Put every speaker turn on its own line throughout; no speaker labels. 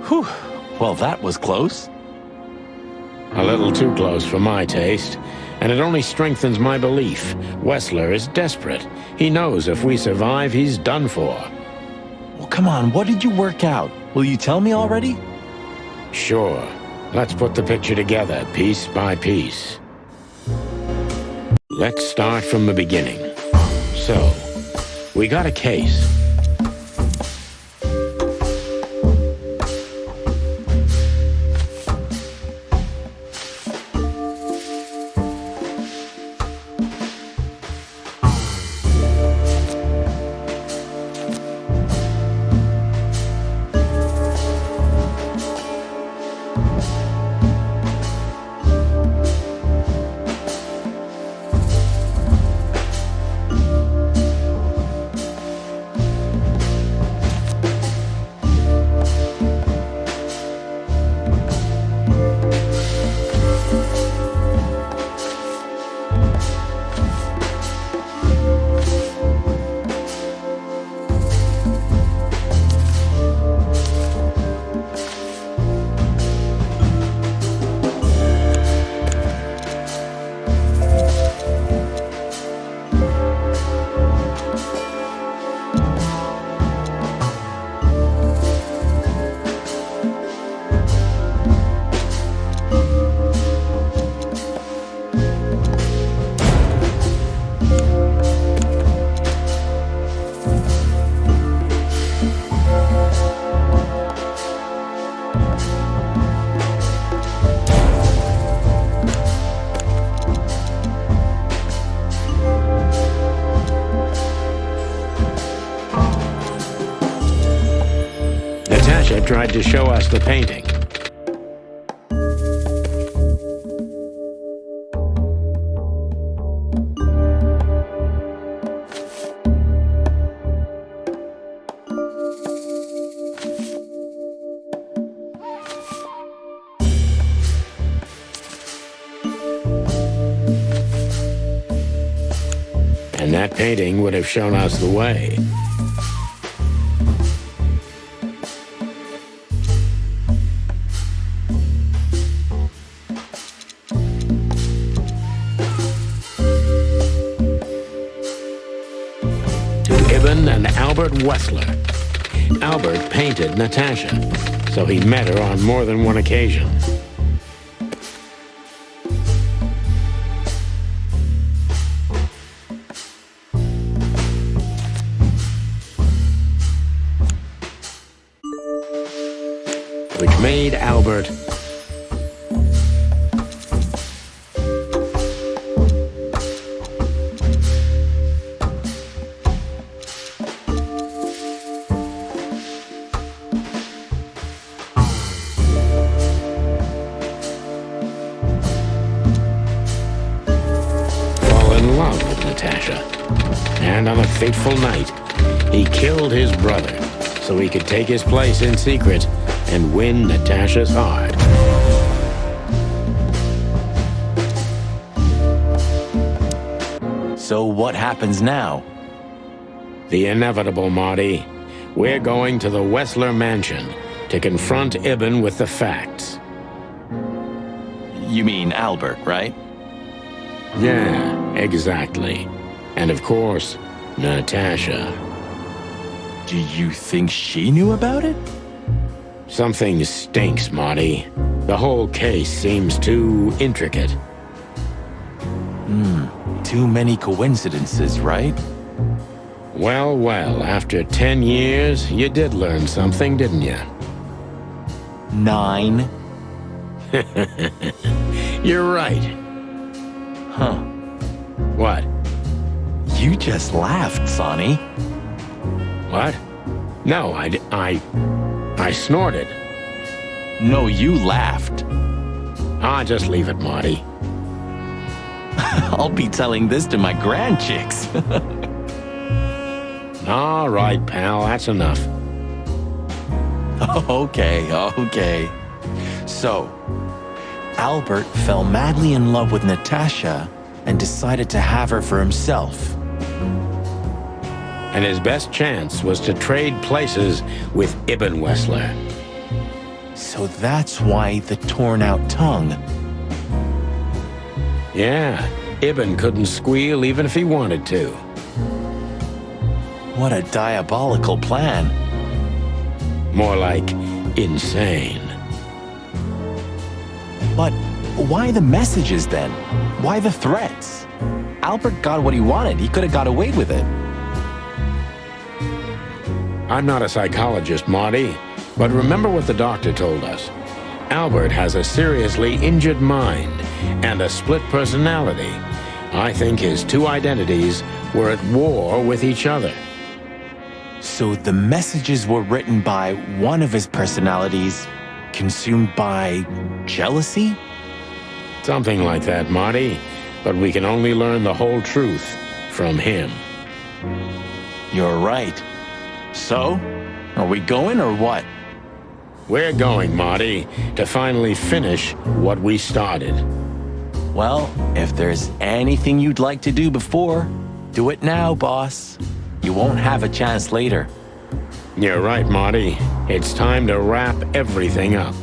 Whew. Well, that was close.
A little too close for my taste, and it only strengthens my belief. Uэsслер is desperate. He knows if we survive, he's done for.
Well, come on, what did you work out? Will you tell me already?
Sure. Let's put the picture together, piece by piece. Let's start from the beginning. So, we got a case. Tried to show us the painting. And that painting would have shown us the way. And Albert Uэsслер. Albert painted Natasha, so he met her on more than one occasion. Which made Albert and on a fateful night, he killed his brother so he could take his place in secret and win Natasha's heart.
So what happens now?
The inevitable, Marty. We're going to the Uэsслер mansion to confront Ibn with the facts.
You mean Albert, right?
Yeah, exactly. And of course, Natasha.
Do you think she knew about it?
Something stinks, Marty. The whole case seems too intricate.
Too many coincidences, right?
Well, well, after 10 years, you did learn something, didn't you?
9.
You're right.
Huh.
What?
You just laughed, Sonny.
What? No, I snorted.
No, you laughed.
Just leave it, Marty.
I'll be telling this to my grandchicks.
All right, pal, that's enough.
Okay. So, Albert fell madly in love with Natasha and decided to have her for himself.
And his best chance was to trade places with Ibn Uэsслер.
So that's why the torn out tongue.
Yeah, Ibn couldn't squeal even if he wanted to.
What a diabolical plan.
More like insane.
But why the messages then? Why the threats? Albert got what he wanted. He could have got away with it.
I'm not a psychologist, Marty, but remember what the doctor told us. Albert has a seriously injured mind and a split personality. I think his two identities were at war with each other.
So the messages were written by one of his personalities, consumed by jealousy?
Something like that, Marty, but we can only learn the whole truth from him.
You're right. So, are we going or what?
We're going, Marty, to finally finish what we started.
Well, if there's anything you'd like to do before, do it now, boss. You won't have a chance later.
You're right, Marty. It's time to wrap everything up.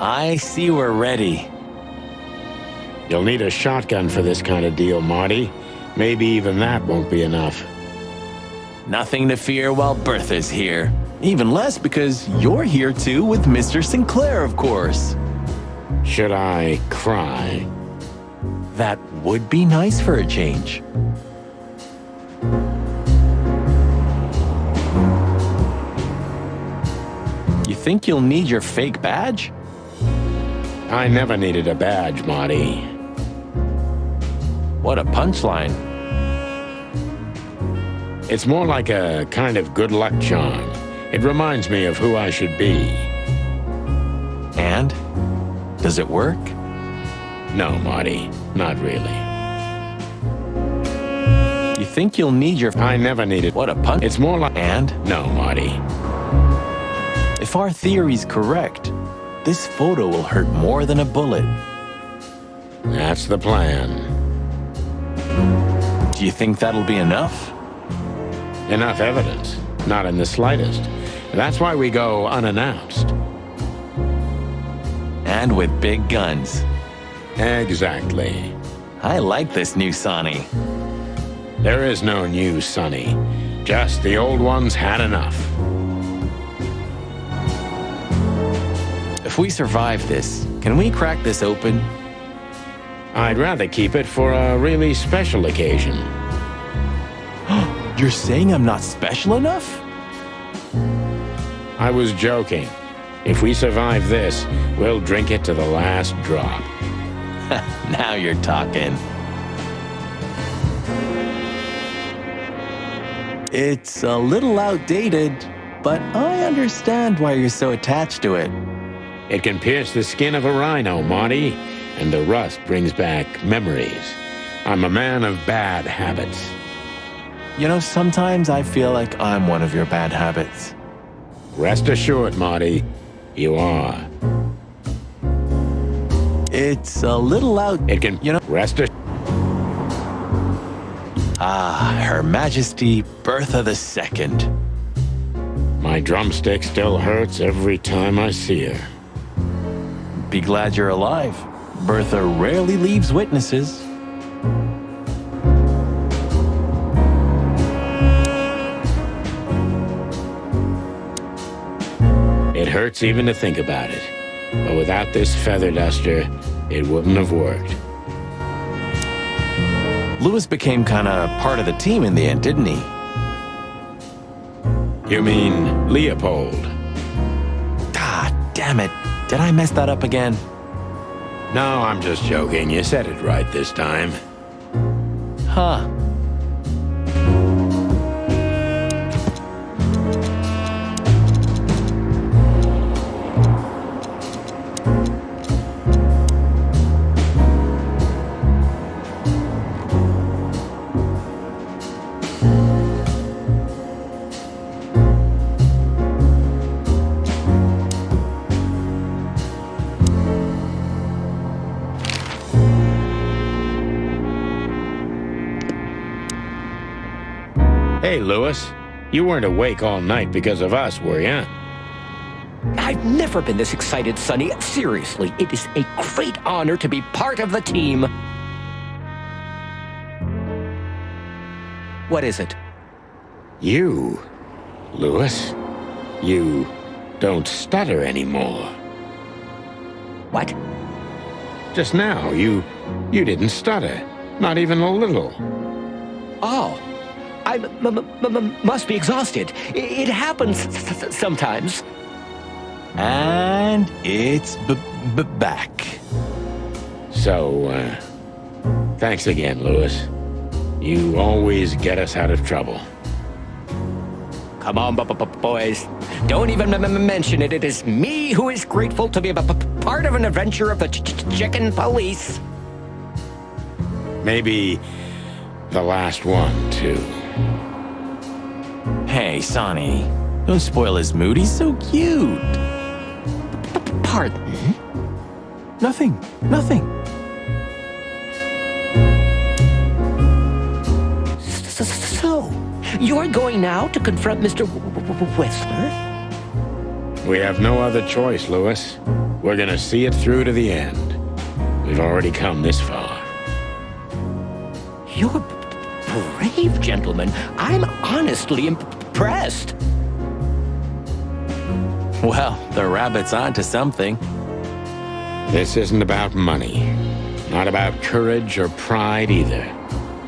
I see we're ready.
You'll need a shotgun for this kind of deal, Marty. Maybe even that won't be enough.
Nothing to fear while Bertha's here. Even less because you're here too with Mr. Sinclair, of course.
Should I cry?
That would be nice for a change. You think you'll need your fake badge?
I never needed a badge, Marty.
What a punchline.
It's more like a kind of good luck charm. It reminds me of who I should be.
And? Does it work?
No, Marty, not really.
You think you'll need your...
I never needed...
What a punch...
It's more like...
And?
No, Marty.
If our theory's correct, this photo will hurt more than a bullet.
That's the plan.
Do you think that'll be enough?
Enough evidence. Not in the slightest. That's why we go unannounced.
And with big guns.
Exactly.
I like this new Sonny.
There is no new Sonny. Just the old ones had enough.
If we survive this, can we crack this open?
I'd rather keep it for a really special occasion.
You're saying I'm not special enough?
I was joking. If we survive this, we'll drink it to the last drop.
Now you're talking. It's a little outdated, but I understand why you're so attached to it.
It can pierce the skin of a rhino, Marty, and the rust brings back memories. I'm a man of bad habits.
You know, sometimes I feel like I'm one of your bad habits.
Rest assured, Marty, you are.
It's a little out.
It can,
you know.
rest assured.
Ah, Her Majesty Bertha II.
My drumstick still hurts every time I see her.
Be glad you're alive. Bertha rarely leaves witnesses.
It hurts even to think about it. But without this feather duster, it wouldn't have worked.
Louis became kind of part of the team in the end, didn't he?
You mean Leopold?
Ah, damn it. Did I mess that up again?
No, I'm just joking. You said it right this time.
Huh.
Hey, Louis. You weren't awake all night because of us, were you?
I've never been this excited, Sonny. Seriously, it is a great honor to be part of the team. What is it?
You, Louis, you don't stutter anymore.
What?
Just now, you didn't stutter. Not even a little.
Oh. I must be exhausted. It happens sometimes.
And it's back.
So, thanks again, Louis. You always get us out of trouble.
Come on, boys. Don't even mention it. It is me who is grateful to be a part of an adventure of the chicken police.
Maybe the last one, too.
Hey, Sonny. Don't spoil his mood. He's so cute.
Pardon?
Nothing.
So, you're going now to confront Mr. Uersler?
We have no other choice, Louis. We're gonna see it through to the end. We've already come this far.
You're brave, gentlemen. I'm honestly impressed.
Well, the rabbit's onto something.
This isn't about money. Not about courage or pride either.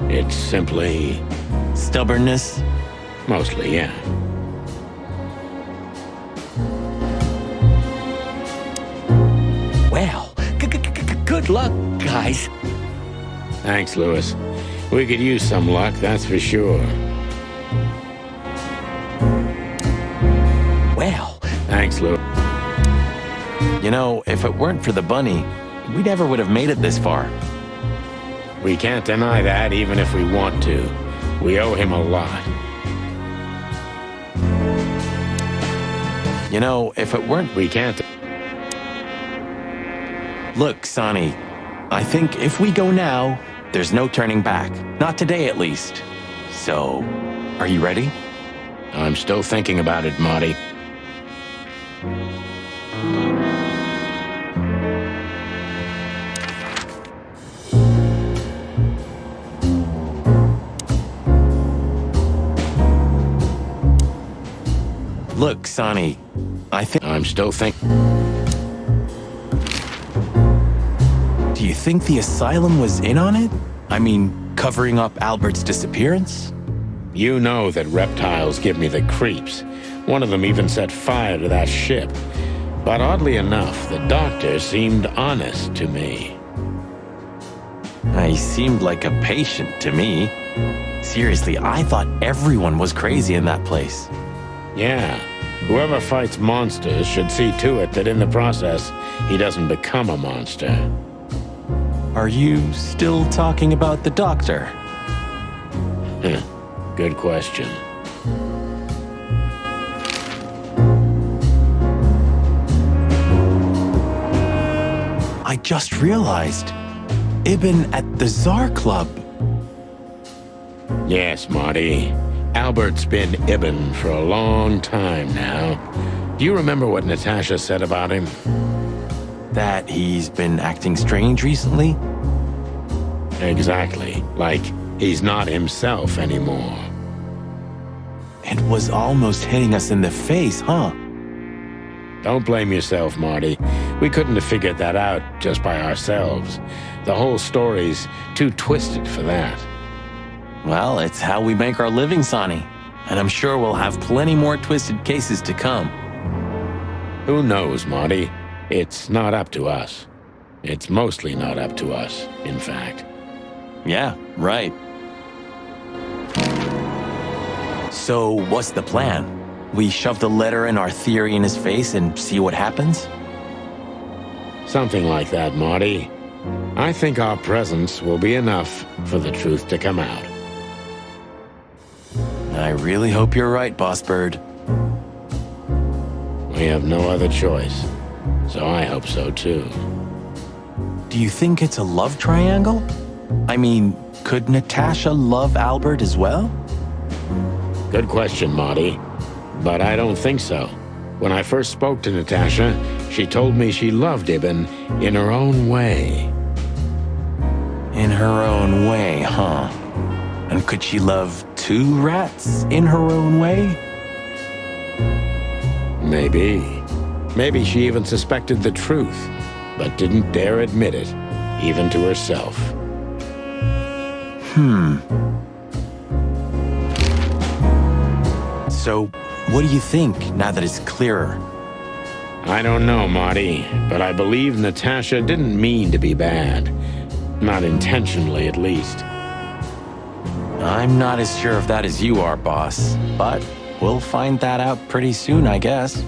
It's simply...
Stubbornness.
mostly, yeah.
Well, good luck, guys.
Thanks, Louis. We could use some luck, that's for sure.
Well,
Thanks, Louis.
You know, if it weren't for the bunny, we never would have made it this far.
We can't deny that even if we want to. We owe him a lot.
You know, if it weren't...
We can't...
Look, Sonny, I think if we go now, there's no turning back. Not today, at least. So, are you ready?
I'm still thinking about it, Marty.
Look, Sonny, I think...
I'm still thinking...
Do you think the asylum was in on it? I mean, covering up Albert's disappearance?
You know that reptiles give me the creeps. One of them even set fire to that ship. But oddly enough, the doctor seemed honest to me.
He seemed like a patient to me. Seriously, I thought everyone was crazy in that place.
Yeah, whoever fights monsters should see to it that in the process, he doesn't become a monster.
Are you still talking about the doctor?
Good question.
I just realized. Ibn at the Tsar Club.
Yes, Marty. Albert's been Ibn for a long time now. Do you remember what Natasha said about him?
That he's been acting strange recently?
Exactly. Like he's not himself anymore.
It was almost hitting us in the face, huh?
Don't blame yourself, Marty. We couldn't have figured that out just by ourselves. The whole story's too twisted for that.
Well, it's how we make our living, Sonny. And I'm sure we'll have plenty more twisted cases to come.
Who knows, Marty? It's not up to us. It's mostly not up to us, in fact.
Yeah, right. So, what's the plan? We shove the letter and our theory in his face and see what happens?
Something like that, Marty. I think our presence will be enough for the truth to come out.
I really hope you're right, Boss Bird.
We have no other choice, so I hope so too.
Do you think it's a love triangle? I mean, could Natasha love Albert as well?
Good question, Marty. But I don't think so. When I first spoke to Natasha, she told me she loved Ibn in her own way.
In her own way, huh? And could she love two rats in her own way?
Maybe. Maybe she even suspected the truth, but didn't dare admit it, even to herself.
So, what do you think now that it's clearer?
I don't know, Marty, but I believe Natasha didn't mean to be bad. Not intentionally, at least.
I'm not as sure of that as you are, boss, but we'll find that out pretty soon, I guess.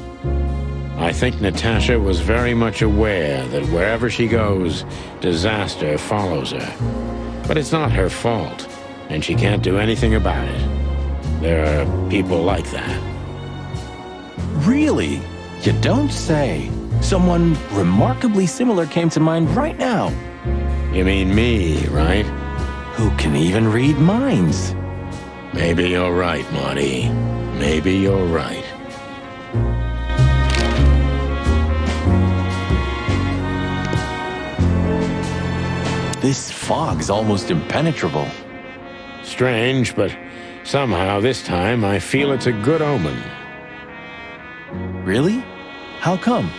I think Natasha was very much aware that wherever she goes, disaster follows her. But it's not her fault, and she can't do anything about it. There are people like that.
Really? You don't say. Someone remarkably similar came to mind right now.
You mean me, right?
Who can even read minds?
Maybe you're right, Marty. Maybe you're right.
This fog's almost impenetrable.
Strange, but somehow this time I feel it's a good omen.
Really? How come?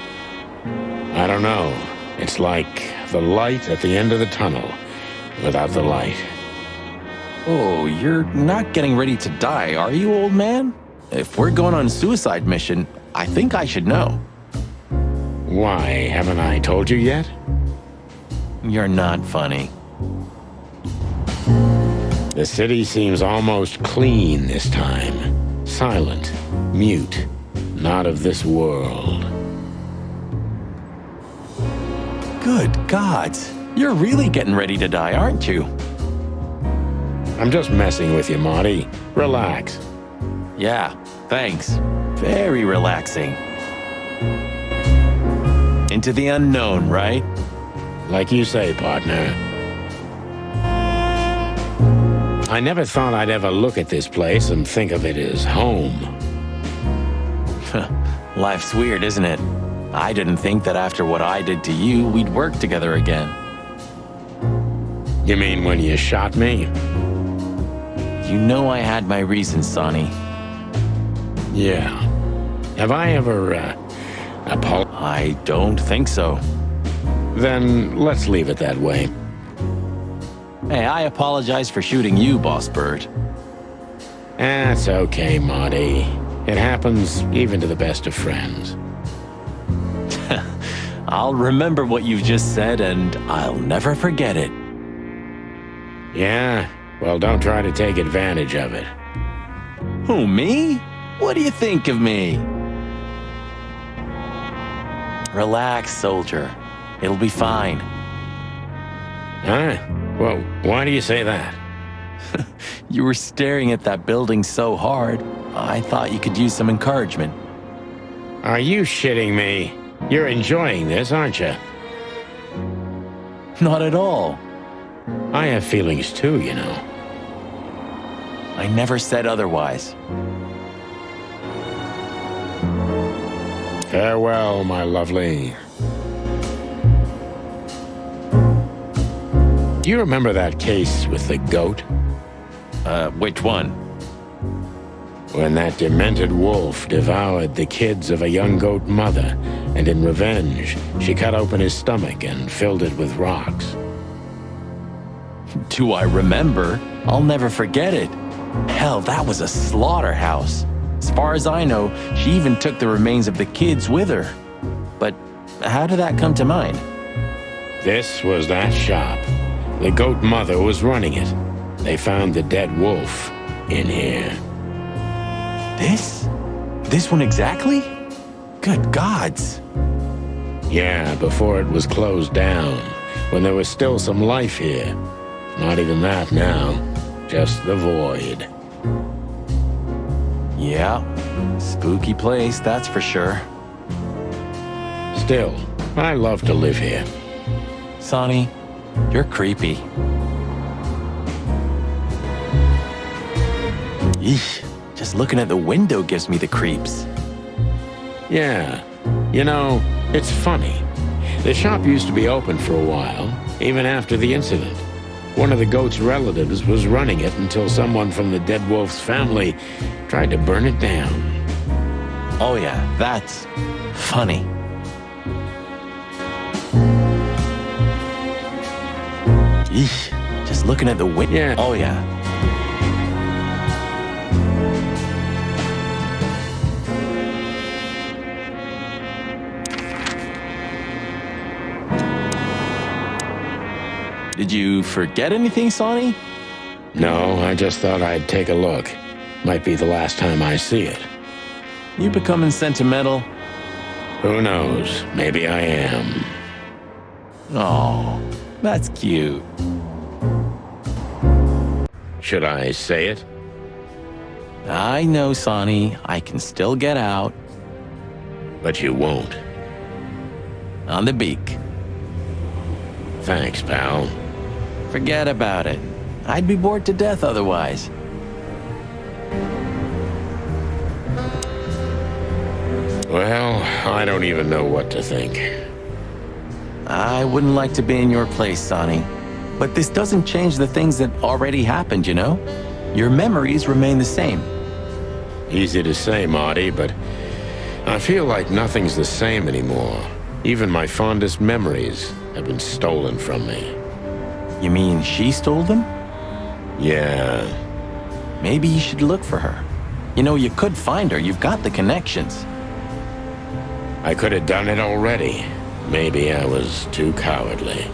I don't know. It's like the light at the end of the tunnel without the light.
Oh, you're not getting ready to die, are you, old man? If we're going on a suicide mission, I think I should know.
Why, haven't I told you yet?
You're not funny.
The city seems almost clean this time. Silent, mute, not of this world.
Good gods, you're really getting ready to die, aren't you?
I'm just messing with you, Marty. Relax.
Yeah, thanks. Very relaxing. Into the unknown, right?
Like you say, partner. I never thought I'd ever look at this place and think of it as home.
Life's weird, isn't it? I didn't think that after what I did to you, we'd work together again.
You mean when you shot me?
You know I had my reasons, Sonny.
Yeah. Have I ever,
I don't think so.
Then let's leave it that way.
Hey, I apologize for shooting you, Boss Bird.
That's okay, Marty. It happens even to the best of friends.
I'll remember what you've just said, and I'll never forget it.
Yeah? Well, don't try to take advantage of it.
Who, me? What do you think of me? Relax, soldier. It'll be fine.
Huh? Well, why do you say that?
You were staring at that building so hard, I thought you could use some encouragement.
Are you shitting me? You're enjoying this, aren't you?
Not at all.
I have feelings too, you know.
I never said otherwise.
Farewell, my lovely. Do you remember that case with the goat?
Which one?
When that demented wolf devoured the kids of a young goat mother, and in revenge, she cut open his stomach and filled it with rocks.
Do I remember? I'll never forget it. Hell, that was a slaughterhouse. As far as I know, she even took the remains of the kids with her. But how did that come to mind?
This was that shop. The goat mother was running it. They found the dead wolf in here.
This? This one exactly? Good gods.
Yeah, before it was closed down, when there was still some life here. Not even that now, just the void.
Yeah, spooky place, that's for sure.
Still, I love to live here.
Sonny, you're creepy. Eesh, just looking at the window gives me the creeps.
Yeah, you know, it's funny. The shop used to be open for a while, even after the incident. One of the goat's relatives was running it until someone from the dead wolf's family tried to burn it down.
Oh yeah, that's funny. Eesh, just looking at the window.
Yeah.
Oh yeah. Did you forget anything, Sonny?
No, I just thought I'd take a look. Might be the last time I see it.
You becoming sentimental?
Who knows? Maybe I am.
Oh, that's cute.
Should I say it?
I know, Sonny. I can still get out.
But you won't.
On the beak.
Thanks, pal.
Forget about it. I'd be bored to death otherwise.
Well, I don't even know what to think.
I wouldn't like to be in your place, Sonny. But this doesn't change the things that already happened, you know? Your memories remain the same.
Easy to say, Marty, but I feel like nothing's the same anymore. Even my fondest memories have been stolen from me.
You mean she stole them?
Yeah.
Maybe you should look for her. You know, you could find her. You've got the connections.
I could have done it already. Maybe I was too cowardly.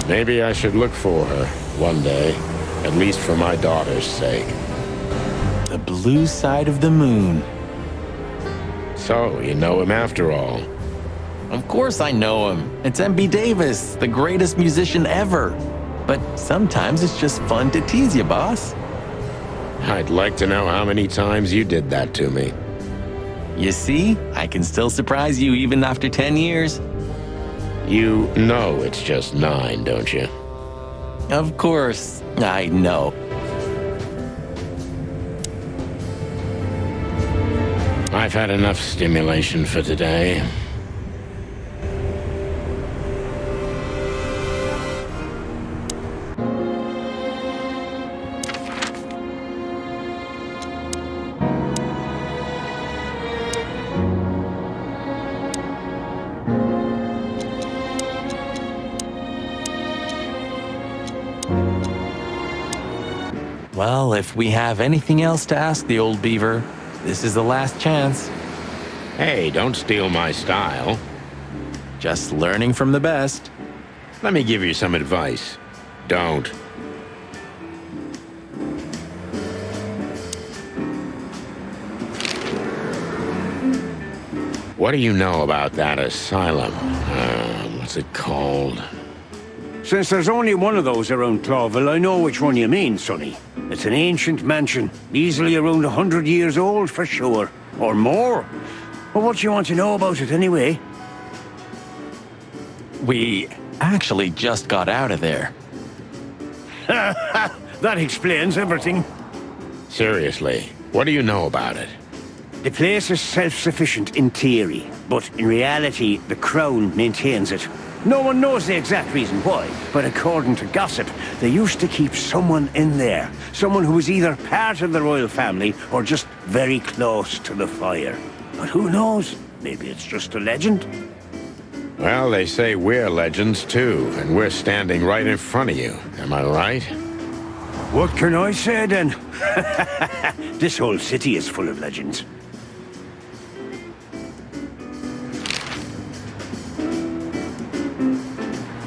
Maybe I should look for her one day, at least for my daughter's sake.
The blue side of the moon.
So, you know him after all.
Of course I know him. It's M.B. Davis, the greatest musician ever. But sometimes it's just fun to tease you, boss.
I'd like to know how many times you did that to me.
You see, I can still surprise you even after 10 years.
You know it's just 9, don't you?
Of course, I know.
I've had enough stimulation for today.
Well, if we have anything else to ask the old beaver, this is the last chance.
Hey, don't steal my style.
Just learning from the best.
Let me give you some advice. Don't. what do you know about that asylum? What's it called?
Since there's only one of those around Clawville, I know which one you mean, Sonny. It's an ancient mansion, easily around 100 years old for sure. Or more. Well, what do you want to know about it anyway?
We actually just got out of there.
That explains everything.
Seriously, what do you know about it?
The place is self-sufficient in theory, but in reality, the Crown maintains it. No one knows the exact reason why, but according to gossip, they used to keep someone in there. Someone who was either part of the royal family or just very close to the fire. But who knows? Maybe it's just a legend.
Well, they say we're legends too, and we're standing right in front of you. Am I right?
What can I say then? This whole city is full of legends.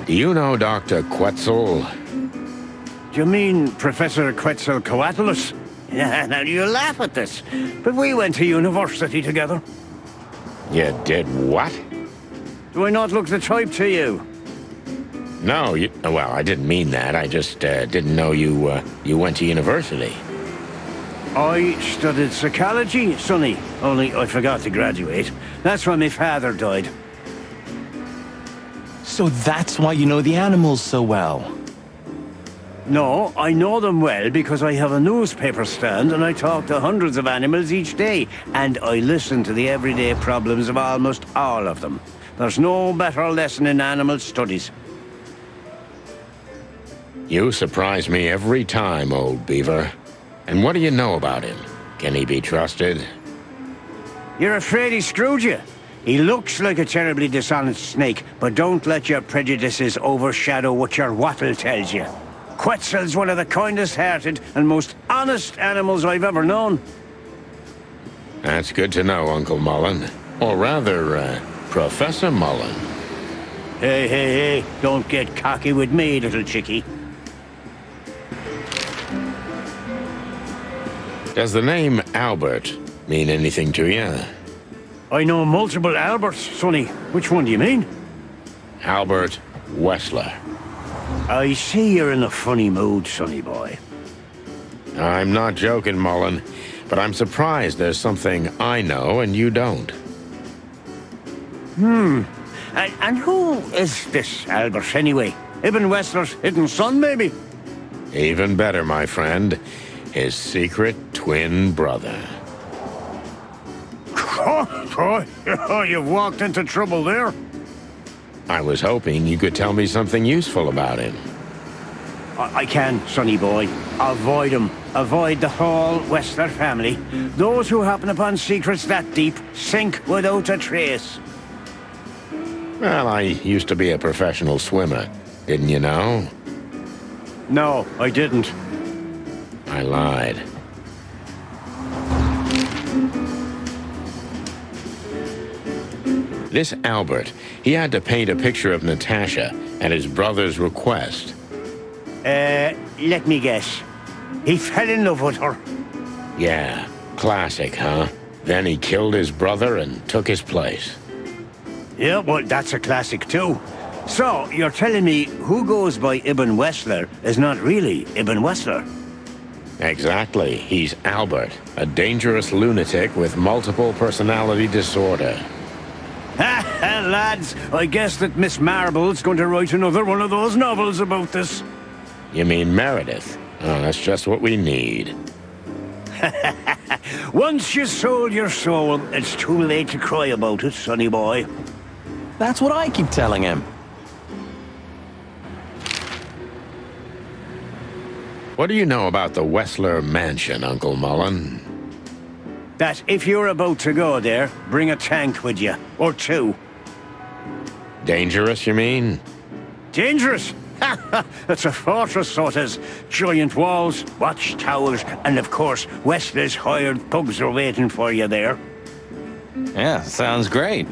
Do you know Dr. Quetzal?
Do you mean Professor Quetzalcoatlus? Yeah, now you laugh at this, but we went to university together.
You did what?
Do I not look the type to you?
No, well, I didn't mean that. I just didn't know you went to university.
I studied psychology, Sonny, only I forgot to graduate. That's when my father died.
So that's why you know the animals so well.
No, I know them well because I have a newspaper stand and I talk to hundreds of animals each day, and I listen to the everyday problems of almost all of them. There's no better lesson in animal studies.
You surprise me every time, old beaver. And what do you know about him? Can he be trusted?
You're afraid he screwed you? He looks like a terribly dishonest snake, but don't let your prejudices overshadow what your wattle tells you. Quetzal's one of the kindest-hearted and most honest animals I've ever known.
That's good to know, Uncle Mullen. Or rather, Professor Mullen.
Hey, don't get cocky with me, little chickie.
Does the name Albert mean anything to you?
I know multiple Alberts, Sonny. Which one do you mean?
Albert Uessler.
I see you're in a funny mood, Sonny boy.
I'm not joking, Mullen, but I'm surprised there's something I know and you don't.
And who is this Albert, anyway? Ibn Uessler's hidden son, maybe?
Even better, my friend. His secret twin brother.
Oh, you've walked into trouble there.
I was hoping you could tell me something useful about him.
I can, Sonny boy. Avoid him. Avoid the whole Uessler family. Those who happen upon secrets that deep sink without a trace.
Well, I used to be a professional swimmer. Didn't you know?
No, I didn't.
I lied. This Albert, he had to paint a picture of Natasha at his brother's request.
Let me guess. He fell in love with her.
Yeah, classic, huh? Then he killed his brother and took his place.
Yeah, well, that's a classic too. So, you're telling me who goes by Ibn Uessler is not really Ibn Uessler?
Exactly. He's Albert, a dangerous lunatic with multiple personality disorder.
Ha, lads, I guess that Miss Marble's going to write another one of those novels about this.
You mean Meredith? Oh, that's just what we need.
Once you sold your soul, it's too late to cry about it, sonny boy.
That's what I keep telling him.
What do you know about the Uessler mansion, Uncle Mullen?
That if you're about to go there, bring a tank with you, or two.
Dangerous, you mean?
Dangerous? It's a fortress, so it is. Giant walls, watchtowers, and of course, Uessler's hired thugs are waiting for you there.
Yeah, sounds great.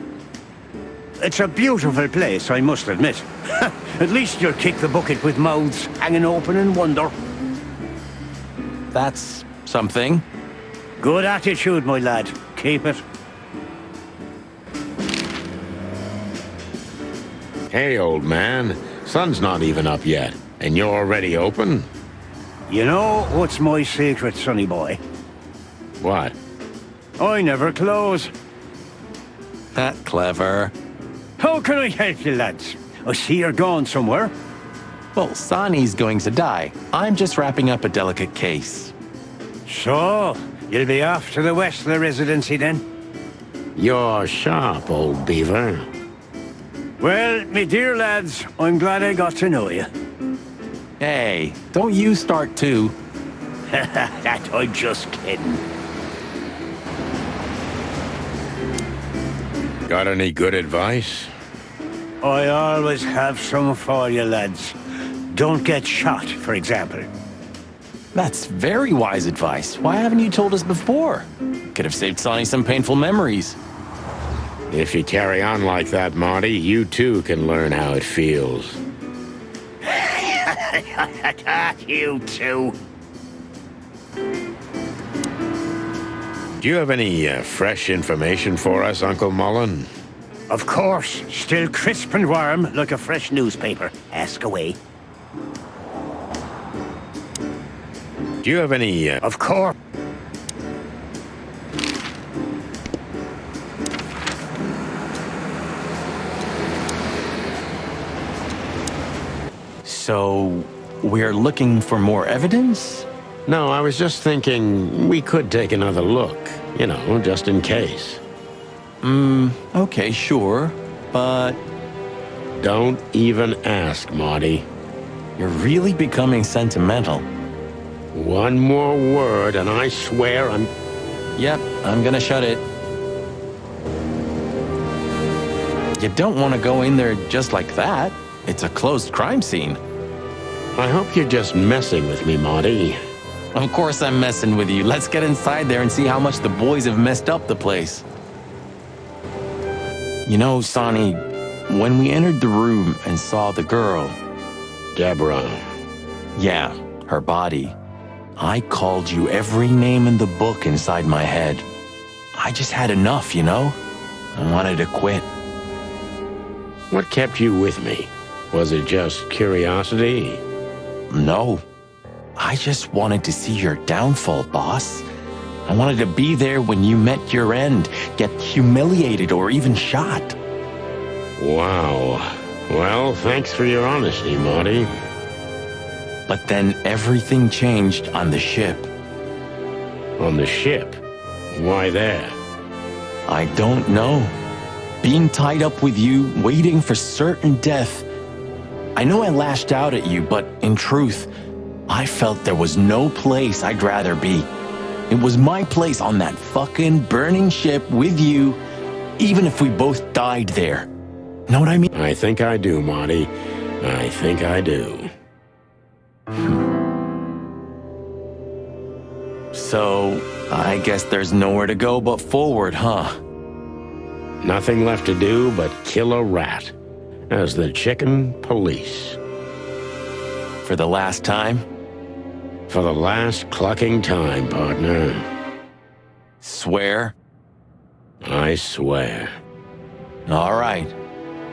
It's a beautiful place, I must admit. At least you'll kick the bucket with mouths hanging open in wonder.
That's something.
Good attitude, my lad. Keep it.
Hey, old man. Sun's not even up yet, and you're already open?
You know what's my secret, sonny boy?
What?
I never close.
That clever.
How can I help you, lads? I see you're going somewhere.
Well, Sonny's going to die. I'm just wrapping up a delicate case.
So, you'll be off to the Westler residency then?
You're sharp, old beaver.
Well, me dear lads, I'm glad I got to know you.
Hey, don't you start too.
That I'm just kidding.
Got any good advice?
I always have some for you, lads. Don't get shot, for example.
That's very wise advice. Why haven't you told us before? Could have saved Sonny some painful memories.
If you carry on like that, Marty, you too can learn how it feels.
You too.
Do you have any fresh information for us, Uncle Mullen?
Of course, still crisp and warm like a fresh newspaper. Ask away.
Do you have any...
Of course.
So, we're looking for more evidence?
No, I was just thinking we could take another look. You know, just in case.
Okay, sure. But
Don't even ask, Marty.
you're really becoming sentimental.
One more word and I swear I'm...
Yep, I'm gonna shut it. You don't want to go in there just like that. It's a closed crime scene.
I hope you're just messing with me, Marty.
Of course I'm messing with you. Let's get inside there and see how much the boys have messed up the place. You know, Sonny, when we entered the room and saw the girl...
Deborah.
Yeah, her body. I called you every name in the book inside my head. I just had enough, you know? I wanted to quit.
What kept you with me? Was it just curiosity?
No. I just wanted to see your downfall, boss. I wanted to be there when you met your end, get humiliated or even shot.
Wow. Well, thanks for your honesty, Marty.
But then everything changed on the ship.
On the ship? Why there?
I don't know. Being tied up with you, waiting for certain death. I know I lashed out at you, but in truth, I felt there was no place I'd rather be. It was my place on that fucking burning ship with you, even if we both died there. Know what I mean?
I think I do, Marty. I think I do.
So, I guess there's nowhere to go but forward, huh?
Nothing left to do but kill a rat. As the chicken police.
For the last time?
For the last clucking time, partner.
Swear?
I swear.
All right,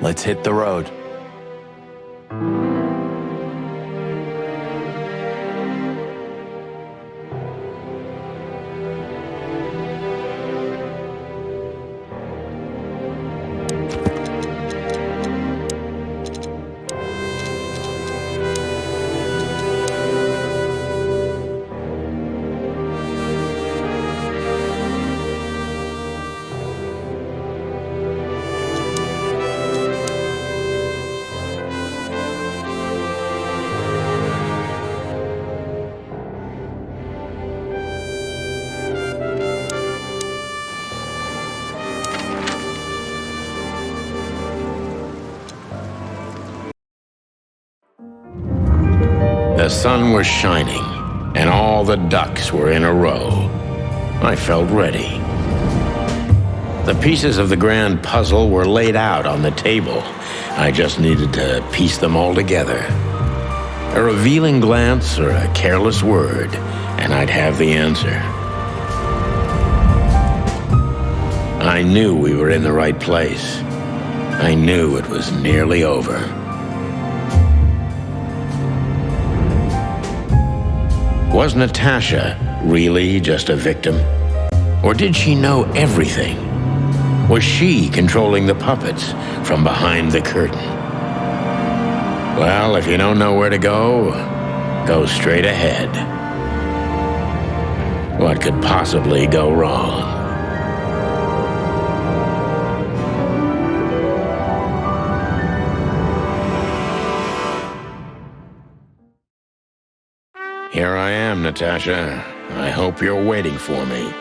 let's hit the road.
The sun was shining, and all the ducks were in a row. I felt ready. The pieces of the grand puzzle were laid out on the table. I just needed to piece them all together. A revealing glance or a careless word, and I'd have the answer. I knew we were in the right place. I knew it was nearly over. Was Natasha really just a victim? Or did she know everything? Was she controlling the puppets from behind the curtain? Well, if you don't know where to go, go straight ahead. What could possibly go wrong? Here I am, Natasha. I hope you're waiting for me.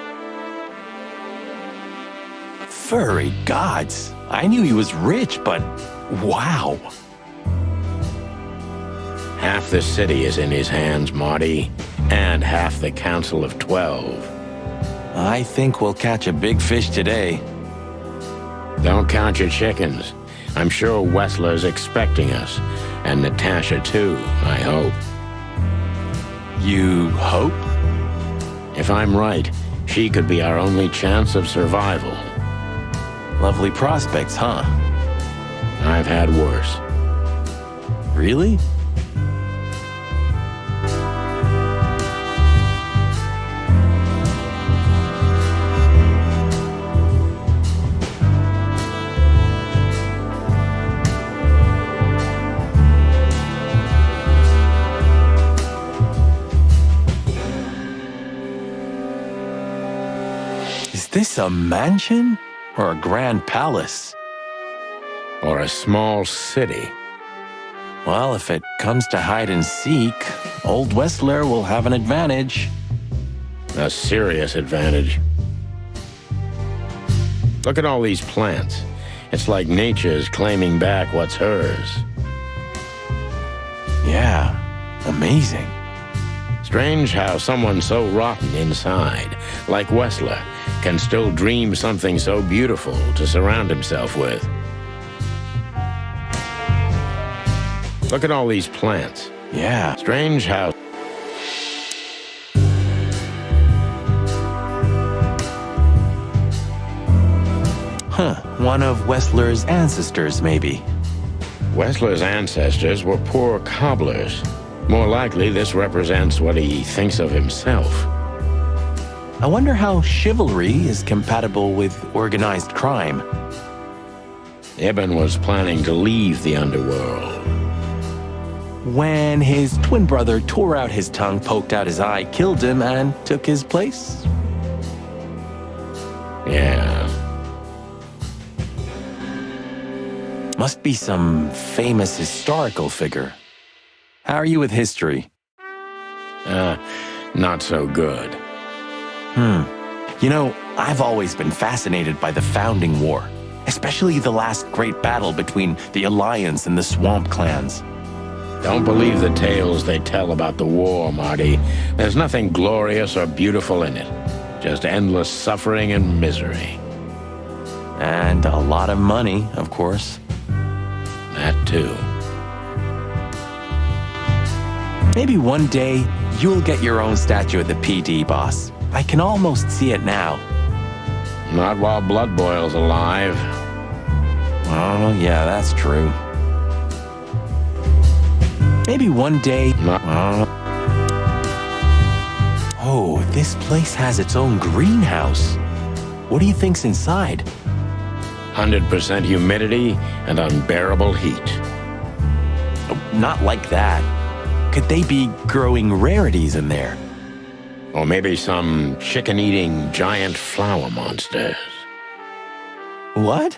Furry gods. I knew he was rich, but wow.
Half the city is in his hands, Marty, and half the Council of 12.
I think we'll catch a big fish today.
Don't count your chickens. I'm sure Ueссler's expecting us, and Natasha too, I hope.
You hope?
If I'm right, she could be our only chance of survival.
Lovely prospects, huh?
I've had worse.
Really? Is this a mansion or a grand palace?
Or a small city.
Well, if it comes to hide and seek, old Uesssler will have an advantage.
A serious advantage. Look at all these plants. It's like nature's claiming back what's hers.
Yeah, amazing.
Strange how someone so rotten inside, like Uesssler, can still dream something so beautiful to surround himself with. Look at all these plants.
Yeah.
Strange how...
Huh, one of Ueссler's ancestors, maybe.
Ueссler's ancestors were poor cobblers. More likely, this represents what he thinks of himself.
I wonder how chivalry is compatible with organized crime.
Ibn was planning to leave the underworld.
When his twin brother tore out his tongue, poked out his eye, killed him, and took his place?
Yeah.
Must be some famous historical figure. How are you with history?
Not so good.
You know, I've always been fascinated by the Founding War, especially the last great battle between the Alliance and the Swamp clans.
Don't believe the tales they tell about the war, Marty. There's nothing glorious or beautiful in it. Just endless suffering and misery.
And a lot of money, of course.
That too.
Maybe one day, you'll get your own statue of the PD boss. I can almost see it now.
Not while Blood Boil's alive.
Oh, yeah, that's true. Maybe one day... Oh, this place has its own greenhouse. What do you think's inside?
100% humidity and unbearable heat.
Oh, not like that. Could they be growing rarities in there?
Or maybe some chicken-eating giant flower monsters.
What?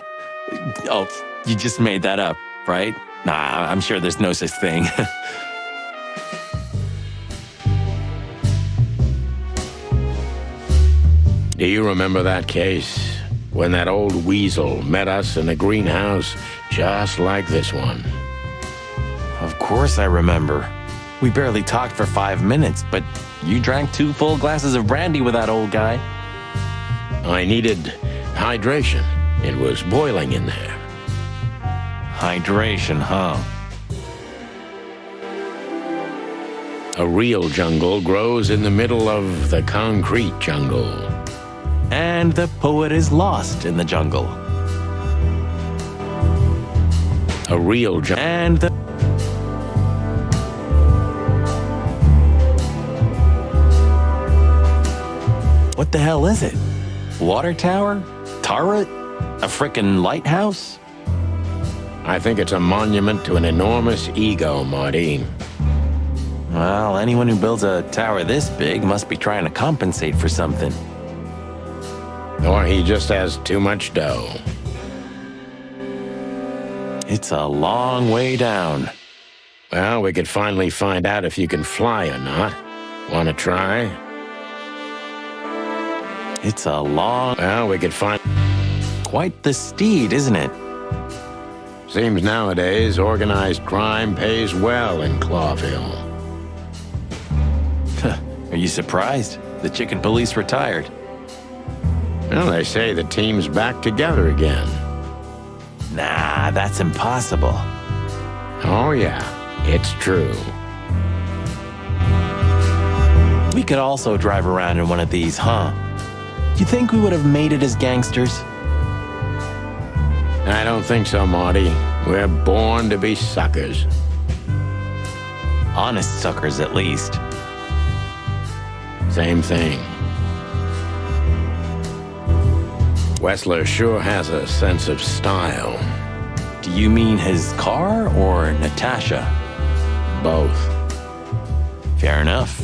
Oh, you just made that up, right? Nah, I'm sure there's no such thing.
Do you remember that case? When that old weasel met us in a greenhouse just like this one.
Of course I remember. We barely talked for 5 minutes, but you drank 2 full glasses of brandy with that old guy.
I needed hydration. It was boiling in there.
Hydration, huh?
A real jungle grows in the middle of the concrete jungle.
And the poet is lost in the jungle.
A real
And the... What the hell is it? Water tower? Turret? A frickin' lighthouse?
I think it's a monument to an enormous ego, Marty.
Well, anyone who builds a tower this big must be trying to compensate for something.
Or he just has too much dough.
It's a long way down.
Well, we could finally find out if you can fly or not. Want to try?
It's a long...
Well, we could find...
Quite the steed, isn't it?
Seems nowadays organized crime pays well in Clawville.
Are you surprised? The chicken police retired.
Well, they say the team's back together again.
Nah, that's impossible.
Oh, yeah, it's true.
We could also drive around in one of these, huh? You think we would have made it as gangsters?
I don't think so, Marty. We're born to be suckers.
Honest suckers, at least.
Same thing. Uesslaer sure has a sense of style.
Do you mean his car or Natasha?
Both.
Fair enough.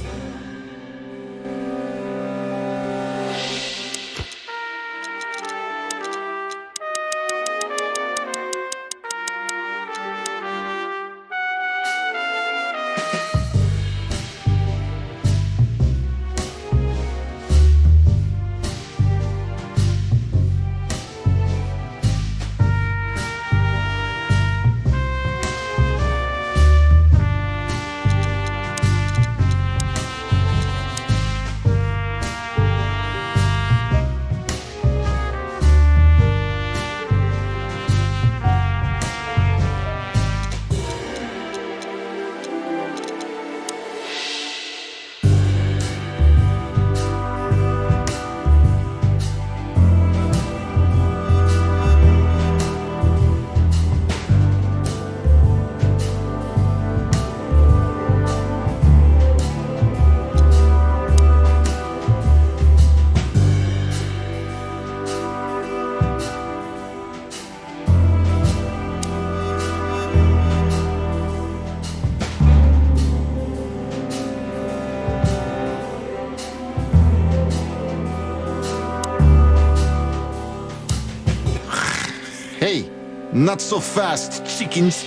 Hey, not so fast, chickens.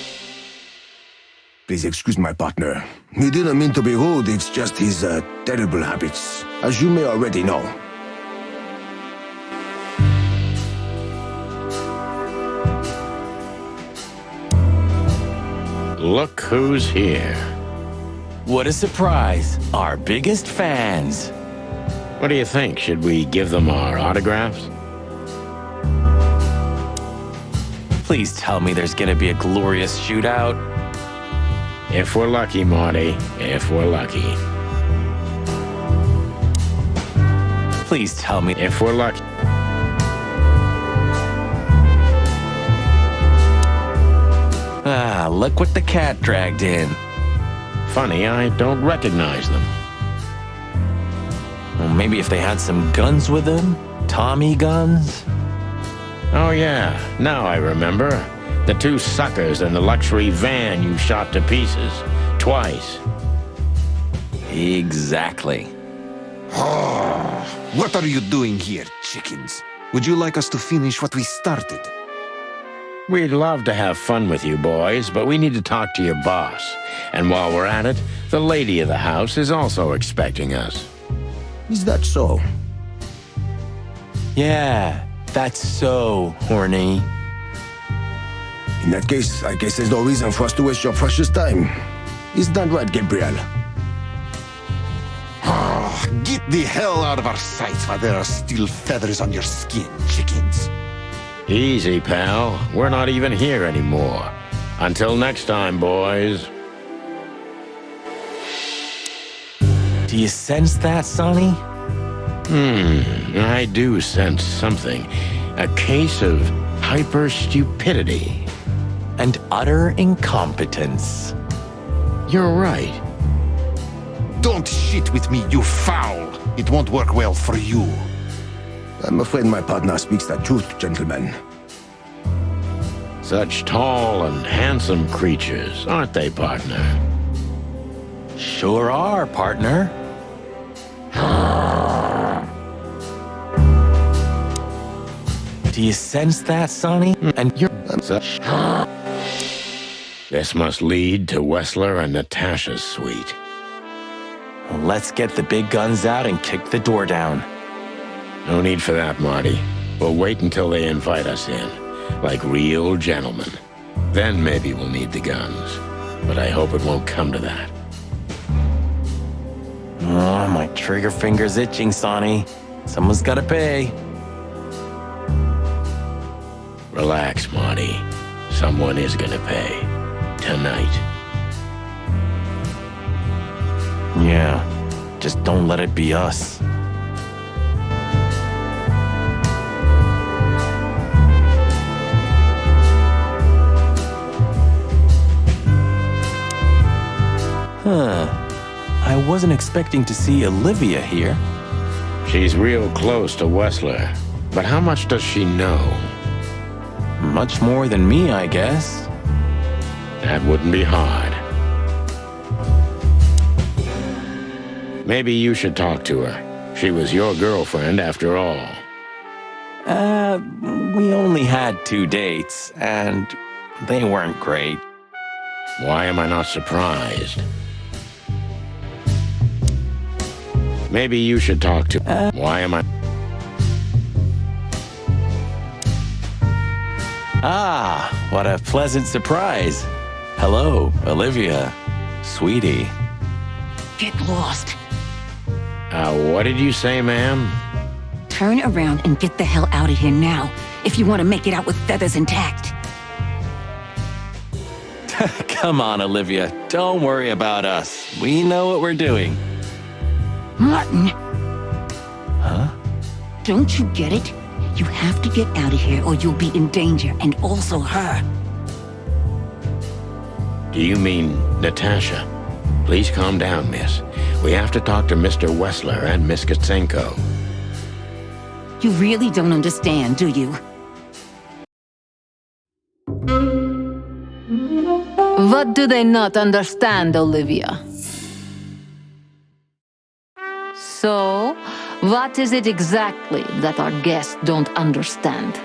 Please excuse my partner. He didn't mean to be rude, it's just his terrible habits, as you may already know.
Look who's here.
What a surprise. Our biggest fans.
What do you think? Should we give them our autographs?
Please tell me there's gonna be a glorious shootout.
If we're lucky, Marty. If we're lucky.
Please tell me
If we're lucky.
Ah, look what the cat dragged in.
Funny, I don't recognize them.
Well, maybe if they had some guns with them? Tommy guns?
Oh yeah, now I remember. The two suckers in the luxury van you shot to pieces. Twice.
Exactly.
What are you doing here, chickens? Would you like us to finish what we started?
We'd love to have fun with you boys, but we need to talk to your boss. And while we're at it, the lady of the house is also expecting us.
Is that so?
Yeah, that's so horny.
In that case, I guess there's no reason for us to waste your precious time. Is that right, Gabriel?
Get the hell out of our sights while there are still feathers on your skin, chickens.
Easy, pal. We're not even here anymore. Until next time, boys.
Do you sense that, Sonny?
I do sense something. A case of hyper-stupidity.
and utter incompetence.
You're right.
Don't shit with me, you foul! It won't work well for you.
I'm afraid my partner speaks the truth, gentlemen.
Such tall and handsome creatures, aren't they, partner?
Sure are, partner. Do you sense that, Sonny? And you're
Such. This must lead to Uэsslera and Natasha's suite.
Let's get the big guns out and kick the door down.
No need for that, Marty. We'll wait until they invite us in, like real gentlemen. Then maybe we'll need the guns. But I hope it won't come to that.
Oh, my trigger finger's itching, Sonny. Someone's gotta pay.
Relax, Marty. Someone is gonna pay. Tonight.
Yeah, just don't let it be us. I wasn't expecting to see Olivia here.
She's real close to Uэsslera. But how much does she know?
Much more than me, I guess.
That wouldn't be hard. Maybe you should talk to her. She was your girlfriend after all.
We only had 2 dates, and they weren't great.
Why am I not surprised? Maybe you should talk to her. Why am I...
Ah, what a pleasant surprise. Hello, Olivia. Sweetie.
Get lost.
What did you say, ma'am?
Turn around and get the hell out of here now, if you want to make it out with feathers intact.
Come on, Olivia. Don't worry about us. We know what we're doing.
Martin.
Huh?
Don't you get it? You have to get out of here or you'll be in danger, and also her.
Do you mean Natasha? Please calm down, miss. We have to talk to Mr. Uэsslera and Miss Katsenko.
You really don't understand, do you?
What do they not understand, Olivia? So, what is it exactly that our guests don't understand?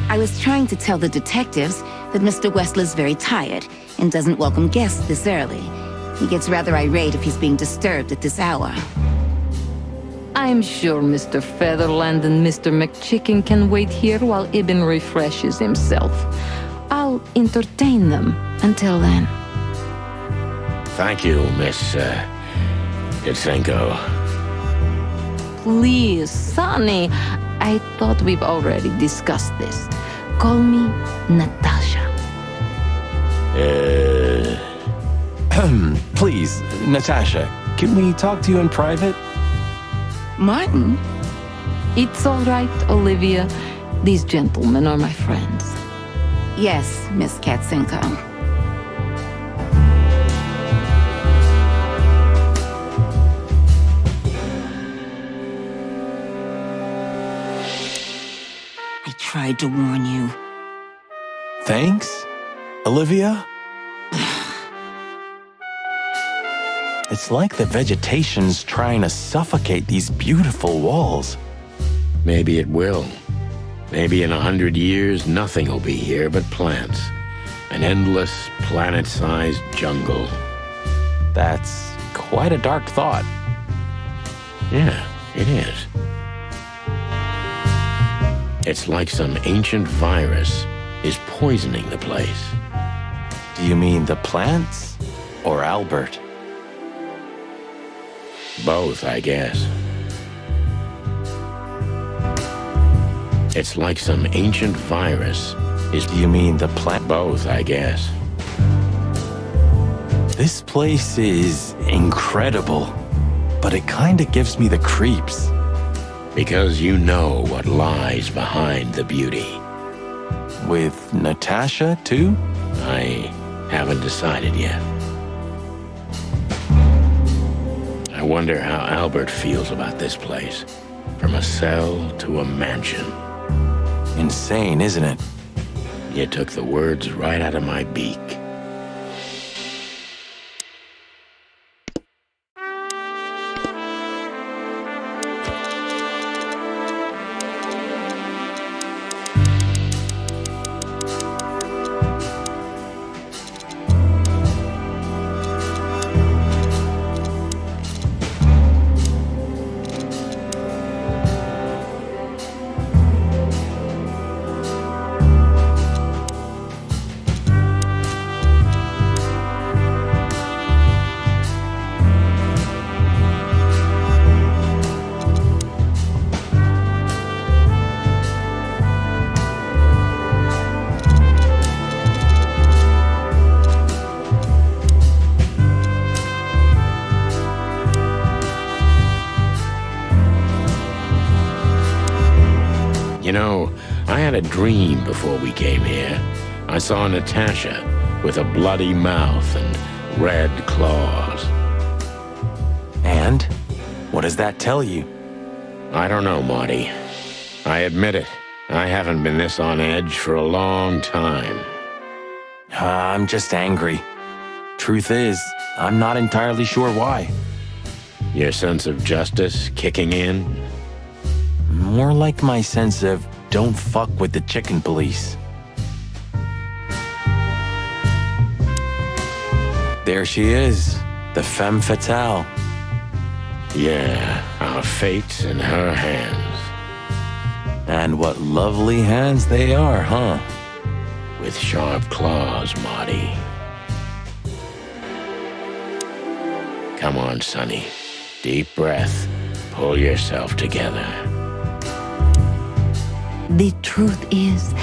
I was trying to tell the detectives that Mr. Uэsslera's very tired and doesn't welcome guests this early. He gets rather irate if he's being disturbed at this hour.
I'm sure Mr. Featherland and Mr. McChicken can wait here while Ibn refreshes himself. I'll entertain them until then.
Thank you, Miss Katsenko.
Please, Sonny, I thought we've already discussed this. Call me Natasha.
Please, Natasha, can we talk to you in private?
Martin?
It's all right, Olivia. These gentlemen are my friends.
Yes, Miss Katsenko. I tried to warn you.
Thanks, Olivia? It's like the vegetation's trying to suffocate these beautiful walls.
Maybe it will. Maybe in 100 years, nothing will be here but plants. An endless, planet-sized jungle.
That's quite a dark thought.
Yeah, it is. It's like some ancient virus is poisoning the place.
Do you mean the plants or Albert?
Both, I guess. It's like some ancient virus is...
Do you mean the plant?
Both, I guess.
This place is incredible, but it kinda gives me the creeps.
Because you know what lies behind the beauty.
With Natasha, too?
I haven't decided yet. I wonder how Albert feels about this place. From a cell to a mansion.
Insane, isn't it?
You took the words right out of my beak. You know, I had a dream before we came here. I saw Natasha with a bloody mouth and red claws.
And? What does that tell you?
I don't know, Marty. I admit it. I haven't been this on edge for a long time.
I'm just angry. Truth is, I'm not entirely sure why.
Your sense of justice kicking in?
More like my sense of don't fuck with the chicken police. There she is, the femme fatale.
Yeah, our fate's in her hands.
And what lovely hands they are, huh?
With sharp claws, Marty. Come on, Sonny. Deep breath. Pull yourself together.
The truth is,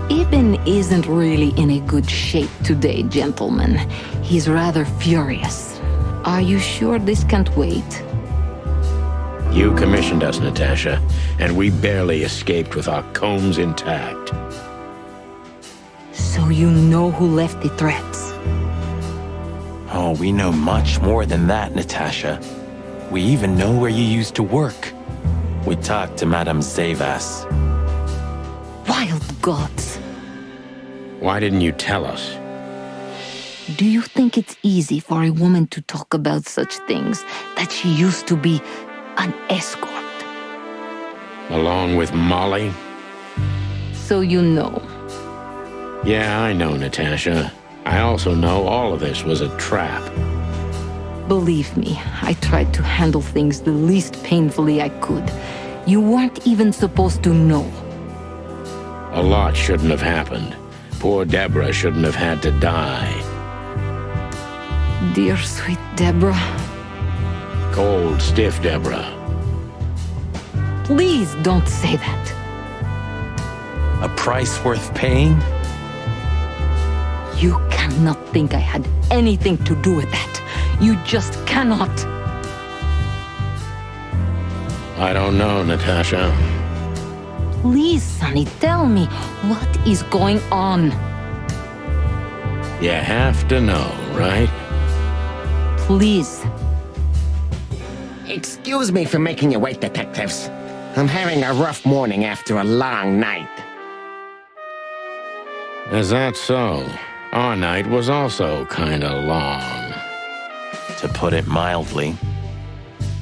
Ibn isn't really in a good shape today, gentlemen. He's rather furious. Are you sure this can't wait?
You commissioned us, Natasha, and we barely escaped with our combs intact.
So you know who left the threats?
Oh, we know much more than that, Natasha. We even know where you used to work. We talked to Madame Zavas.
Wild gods!
Why didn't you tell us?
Do you think it's easy for a woman to talk about such things, that she used to be an escort?
Along with Molly?
So you know.
Yeah, I know, Natasha. I also know all of this was a trap.
Believe me, I tried to handle things the least painfully I could. You weren't even supposed to know.
A lot shouldn't have happened. Poor Deborah shouldn't have had to die.
Dear sweet Deborah.
Cold, stiff Deborah.
Please don't say that.
A price worth paying?
You cannot think I had anything to do with that. You just cannot.
I don't know, Natasha.
Please, Sonny, tell me, what is going on?
You have to know, right?
Please.
Excuse me for making you wait, detectives. I'm having a rough morning after a long night.
Is that so? Our night was also kinda long.
To put it mildly.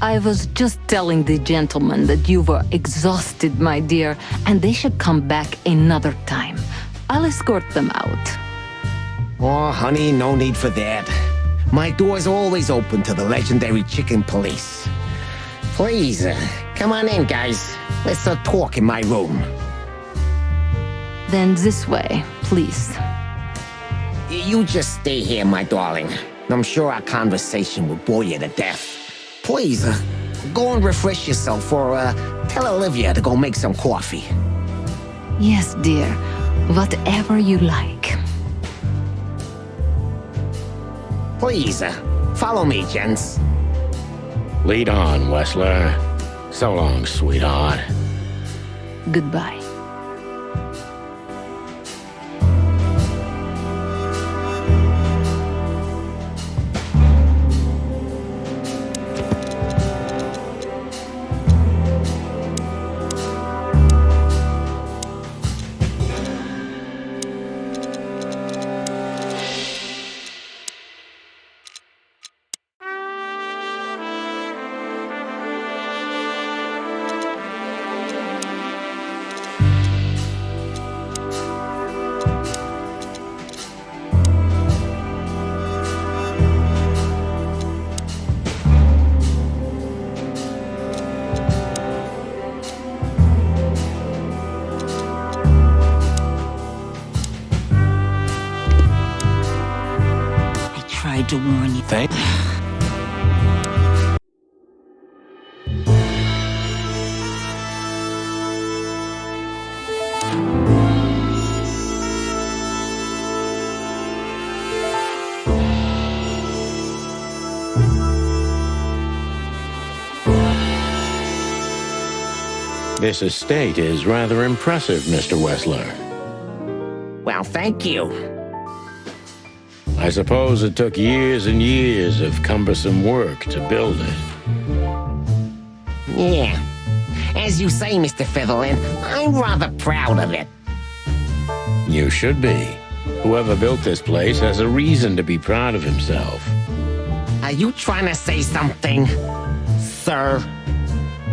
I was just telling the gentlemen that you were exhausted, my dear, and they should come back another time. I'll escort them out.
Oh, honey, no need for that. My door's always open to the legendary chicken police. Please, come on in, guys. Let's talk in my room.
Then this way, please.
You just stay here, my darling. I'm sure our conversation will bore you to death. Please, go and refresh yourself or tell Olivia to go make some coffee.
Yes, dear. Whatever you like.
Please, follow me, gents.
Lead on, Wessler. So long, sweetheart.
Goodbye.
to warn you.
Thank.
This estate is rather impressive, Mr. Uesssler.
Well, thank you.
I suppose it took years and years of cumbersome work to build it.
Yeah. As you say, Mr. Featherland, I'm rather proud of it.
You should be. Whoever built this place has a reason to be proud of himself.
Are you trying to say something, sir?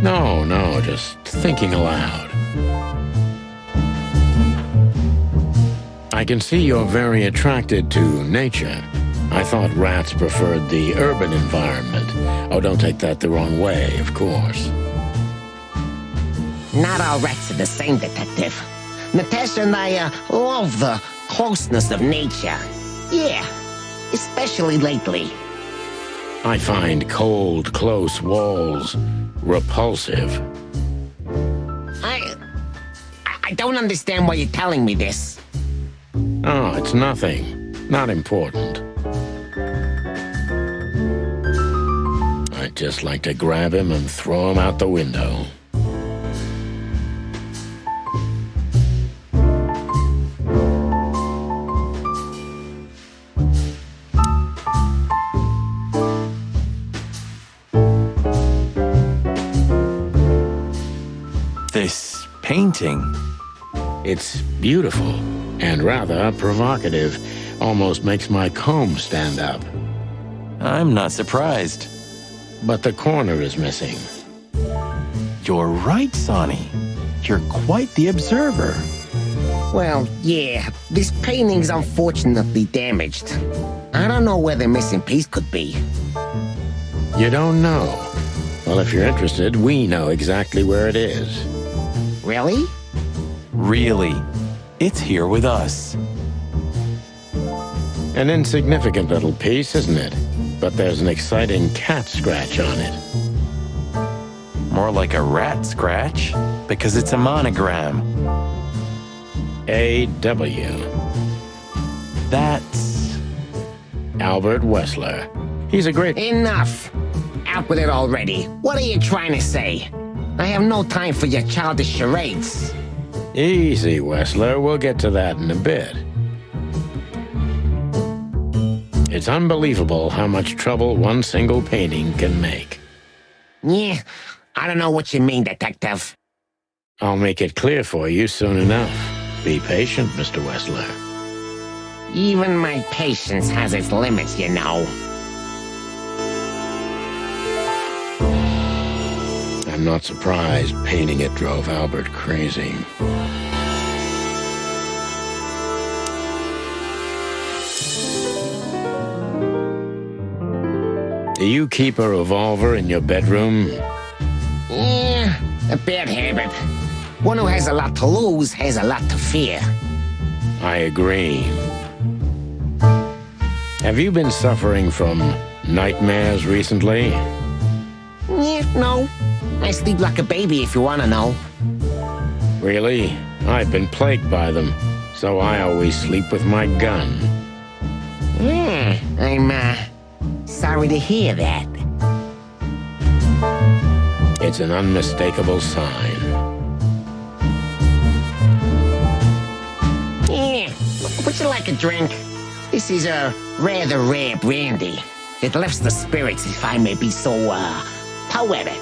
No, just thinking aloud. I can see you're very attracted to nature. I thought rats preferred the urban environment. Oh, don't take that the wrong way, of course.
Not all rats are the same, Detective. Natasha and I love the closeness of nature. Yeah, especially lately.
I find cold, close walls repulsive.
I don't understand why you're telling me this.
Oh, it's nothing. Not important. I'd just like to grab him and throw him out the window.
This painting.
It's beautiful and rather provocative. Almost makes my comb stand up.
I'm not surprised.
But the corner is missing.
You're right, Sonny. You're quite the observer.
Well, yeah, this painting's unfortunately damaged. I don't know where the missing piece could be.
You don't know? Well, if you're interested, we know exactly where it is.
Really?
Really. It's here with us.
An insignificant little piece, isn't it? But there's an exciting cat scratch on it.
More like a rat scratch, because it's a monogram.
A.W.
That's...
Albert Uesssler. He's a great...
Enough! Out with it already. What are you trying to say? I have no time for your childish charades.
Easy, Uesssler. We'll get to that in a bit. It's unbelievable how much trouble one single painting can make.
Yeah, I don't know what you mean, Detective.
I'll make it clear for you soon enough. Be patient, Mr. Uesssler.
Even my patience has its limits, you know.
I'm not surprised painting it drove Albert crazy. Do you keep a revolver in your bedroom?
Yeah, a bad habit. One who has a lot to lose has a lot to fear.
I agree. Have you been suffering from nightmares recently?
Yeah, no. I sleep like a baby if you want to know.
Really? I've been plagued by them, so I always sleep with my gun.
Yeah, I'm, sorry to hear that.
It's an unmistakable sign.
Yeah, would you like a drink? This is a rather rare brandy. It lifts the spirits, if I may be so, poetic.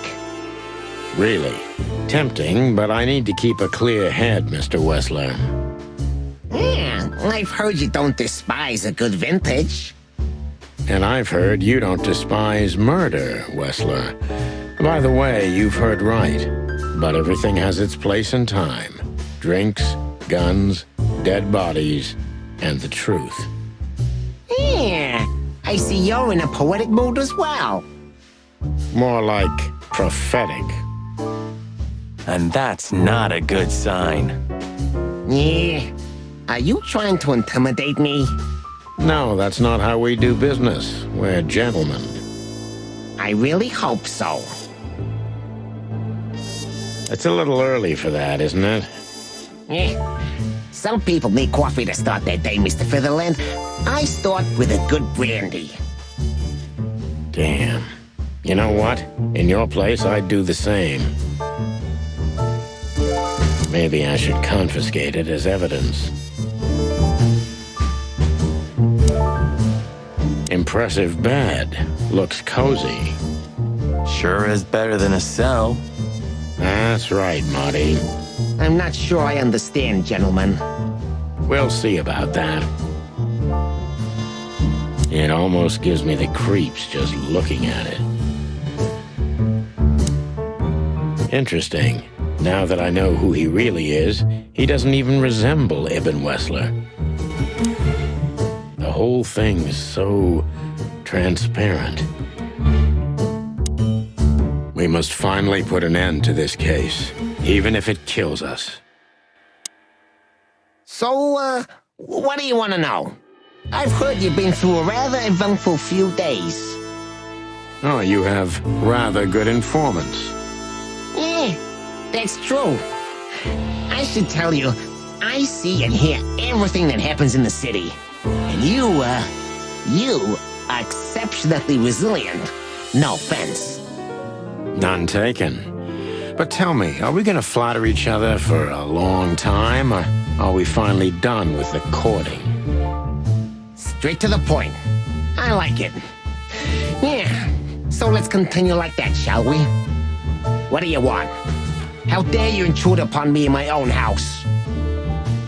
Really? Tempting, but I need to keep a clear head, Mr. Uesssler.
Yeah, I've heard you don't despise a good vintage.
And I've heard you don't despise murder, Uesssler. By the way, you've heard right. But everything has its place and time. Drinks, guns, dead bodies, and the truth.
Yeah, I see you're in a poetic mood as well.
More like prophetic.
And that's not a good sign.
Yeah, are you trying to intimidate me?
No, that's not how we do business. We're gentlemen.
I really hope so.
It's a little early for that, isn't it?
Some people need coffee to start their day, Mr. Featherland. I start with a good brandy.
Damn. You know what? In your place, I'd do the same. Maybe I should confiscate it as evidence. Impressive bed. Looks cozy.
Sure is better than a cell.
That's right, Marty.
I'm not sure I understand, gentlemen.
We'll see about that. It almost gives me the creeps just looking at it. Interesting. Now that I know who he really is, he doesn't even resemble Ibn Uwesslaer. The whole thing's so transparent. We must finally put an end to this case, even if it kills us.
So, what do you want to know? I've heard you've been through a rather eventful few days.
Oh, you have rather good informants.
That's true. I should tell you, I see and hear everything that happens in the city. And you are exceptionally resilient. No offense.
None taken. But tell me, are we going to flatter each other for a long time, or are we finally done with the courting?
Straight to the point. I like it. Yeah, so let's continue like that, shall we? What do you want? How dare you intrude upon me in my own house?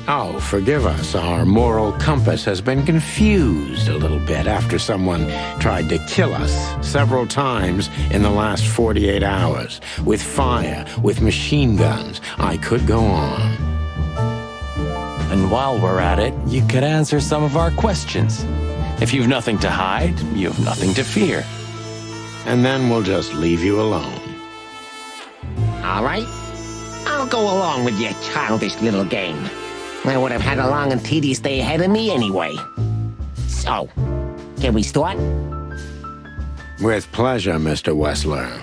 Oh, forgive us. Our moral compass has been confused a little bit after someone tried to kill us several times in the last 48 hours. With fire, with machine guns. I could go on.
And while we're at it, you could answer some of our questions. If you've nothing to hide, you have nothing to fear.
And then we'll just leave you alone.
All right. I'll go along with your childish little game. I would have had a long and tedious day ahead of me anyway. So, can we start?
With pleasure, Mr. Uwesslaer.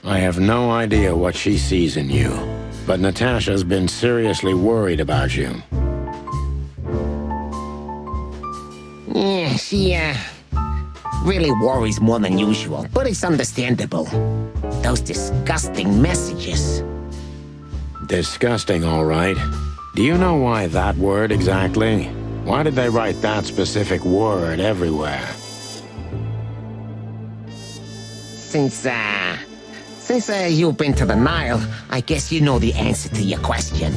I have no idea what she sees in you, but Natasha's been seriously worried about you.
Yeah, she, really worries more than usual, but it's understandable. Those disgusting messages.
Disgusting, all right. Do you know why that word exactly? Why did they write that specific word everywhere?
Since you've been to the Nile, I guess you know the answer to your question.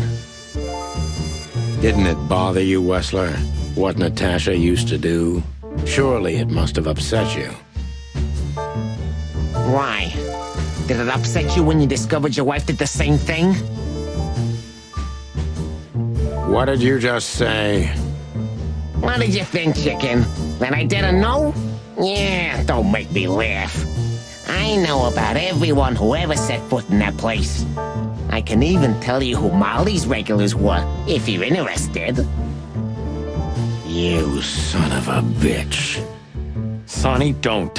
Didn't it bother you, Uwesslaer, what Natasha used to do? Surely it must have upset you.
Why? Did it upset you when you discovered your wife did the same thing?
What did you just say?
What did you think, chicken? That I didn't know? Yeah, don't make me laugh. I know about everyone who ever set foot in that place. I can even tell you who Molly's regulars were, if you're interested.
You son of a bitch.
Sonny, don't.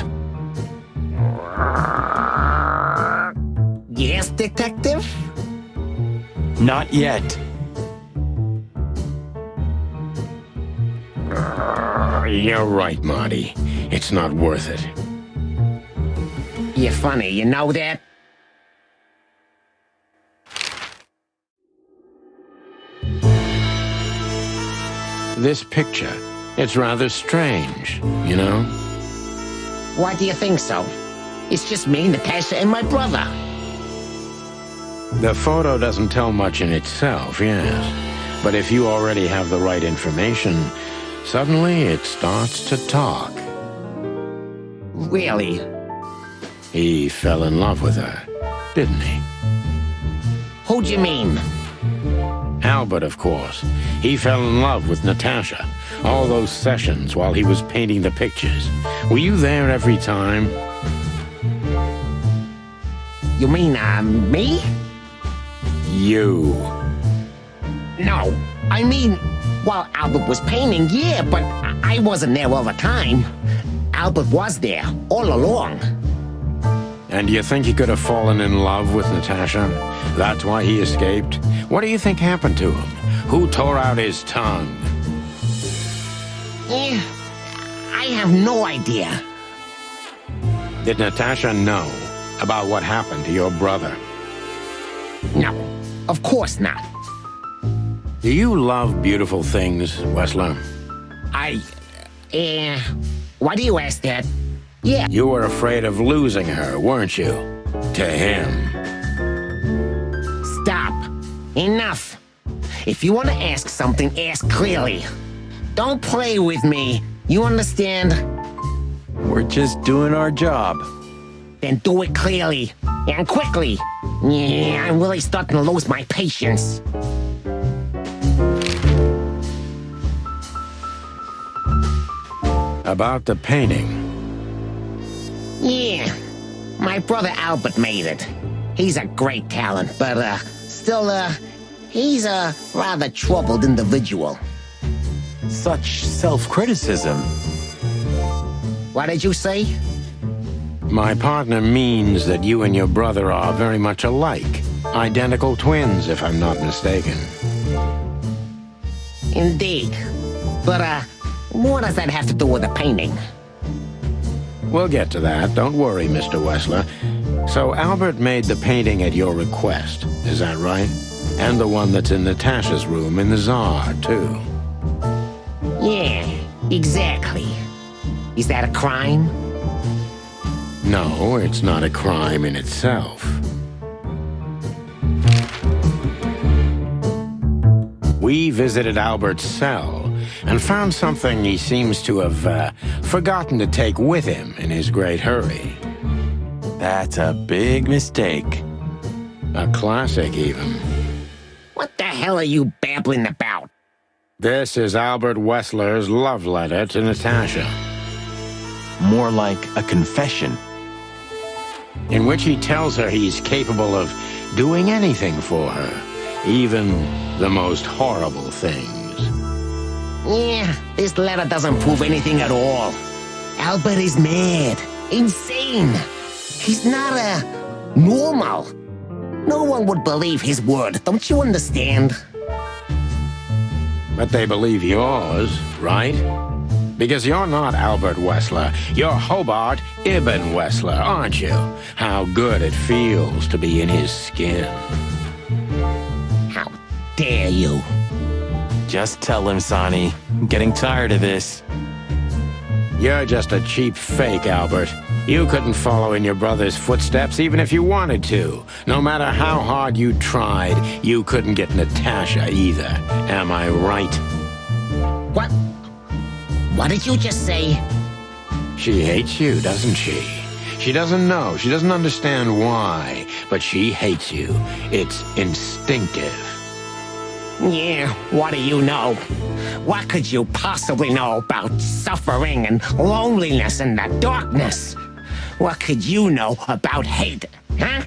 Yes, detective?
Not yet.
You're right, Marty. It's not worth it.
You're funny, you know that?
This picture, it's rather strange, you know?
Why do you think so? It's just me, Natasha, and my brother.
The photo doesn't tell much in itself, yes. But if you already have the right information, suddenly it starts to talk.
Really?
He fell in love with her, didn't he?
Who'd you mean?
Albert, of course. He fell in love with Natasha. All those sessions while he was painting the pictures. Were you there every time?
You mean, me?
You.
No, I mean, while Albert was painting, yeah, but I wasn't there all the time. Albert was there, all along.
And you think he could have fallen in love with Natasha? That's why he escaped? What do you think happened to him? Who tore out his tongue?
I have no idea.
Did Natasha know about what happened to your brother?
No, of course not.
Do you love beautiful things, Uэсслер?
Why do you ask that? Yeah.
You were afraid of losing her, weren't you? To him.
Stop. Enough. If you want to ask something, ask clearly. Don't play with me. You understand?
We're just doing our job.
Then do it clearly. And quickly. Yeah, I'm really starting to lose my patience.
About the painting.
Yeah, my brother Albert made it. He's a great talent, but, still, he's a rather troubled individual.
Such self-criticism.
What did you say?
My partner means that you and your brother are very much alike. Identical twins, if I'm not mistaken.
Indeed. But, what does that have to do with the painting?
We'll get to that. Don't worry, Mr. Uэsslер. So Albert made the painting at your request, is that right? And the one that's in Natasha's room in the Tsar, too.
Yeah, exactly. Is that a crime?
No, it's not a crime in itself. We visited Albert's cell and found something he seems to have forgotten to take with him in his great hurry.
That's a big mistake.
A classic, even.
What the hell are you babbling about?
This is Albert Uэssler's love letter to Natasha,
More like a confession.
in which he tells her he's capable of doing anything for her, even the most horrible things.
Yeah, this letter doesn't prove anything at all. Albert is mad, insane. He's not normal. No one would believe his word, don't you understand?
But they believe yours, right? Because you're not Albert Uэssler. You're Hobart Ibn Uэssler, aren't you? How good it feels to be in his skin.
How dare you?
Just tell him, Sonny. I'm getting tired of this.
You're just a cheap fake, Albert. You couldn't follow in your brother's footsteps even if you wanted to. No matter how hard you tried, you couldn't get Natasha either. Am I right?
What? What did you just say?
She hates you, doesn't she? She doesn't know. She doesn't understand why. But she hates you. It's instinctive.
Yeah, what do you know? What could you possibly know about suffering and loneliness and the darkness? What could you know about hate, huh?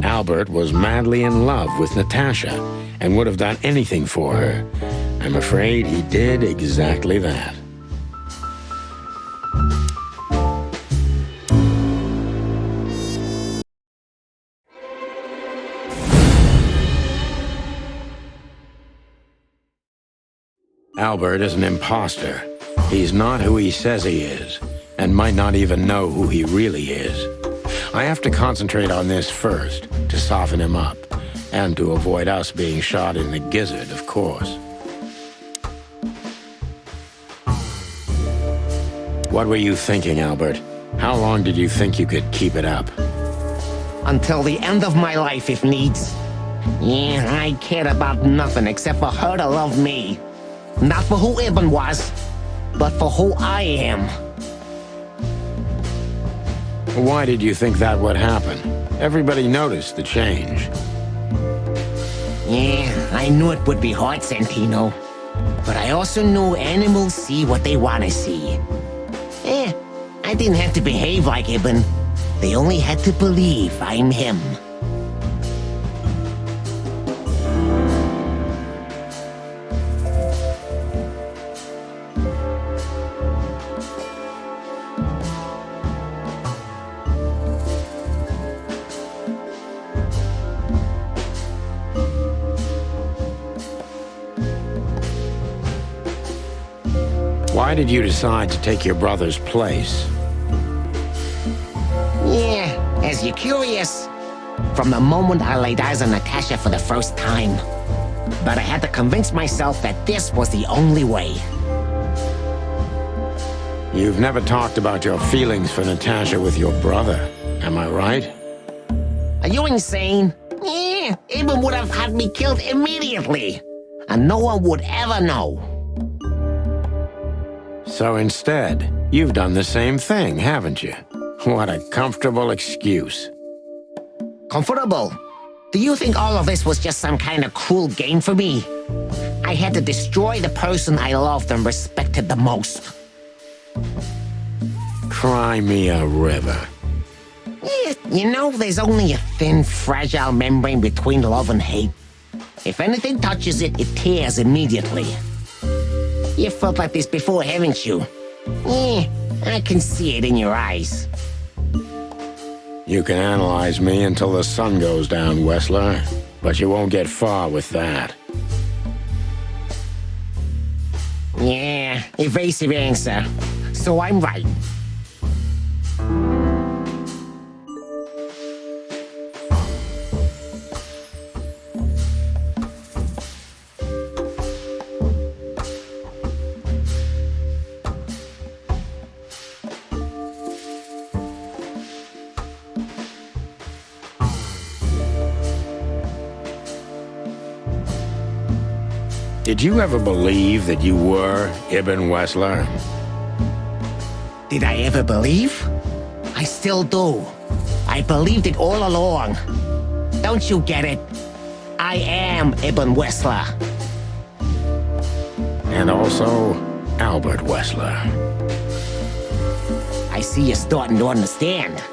Albert was madly in love with Natasha and would have done anything for her. I'm afraid he did exactly that. Albert is an imposter. He's not who he says he is, and might not even know who he really is. I have to concentrate on this first, to soften him up, and to avoid us being shot in the gizzard, of course. What were you thinking, Albert? How long did you think you could keep it up?
Until the end of my life, if needs. Yeah, I cared about nothing except for her to love me. Not for who Ibn was, but for who I am.
Why did you think that would happen? Everybody noticed the change.
Yeah, I knew it would be hard, Santino. But I also knew animals see what they want to see. I didn't have to behave like Ibn. They only had to believe I'm him.
Why did you decide to take your brother's place?
Yeah, as you're curious, from the moment I laid eyes on Natasha for the first time. But I had to convince myself that this was the only way.
You've never talked about your feelings for Natasha with your brother, am I right?
Are you insane? Yeah, Ibn would have had me killed immediately. And no one would ever know.
So instead, you've done the same thing, haven't you? What a comfortable excuse.
Comfortable? Do you think all of this was just some kind of cruel game for me? I had to destroy the person I loved and respected the most.
Cry me a river.
Yeah, you know, there's only a thin, fragile membrane between love and hate. If anything touches it, it tears immediately. You felt like this before, haven't you? Yeah, I can see it in your eyes.
You can analyze me until the sun goes down, Uesssler, but you won't get far with that.
Yeah, evasive answer. So I'm right.
Did you ever believe that you were Ibn Uesssler?
Did I ever believe? I still do. I believed it all along. Don't you get it? I am Ibn Uesssler.
And also, Albert Uesssler.
I see you're starting to understand.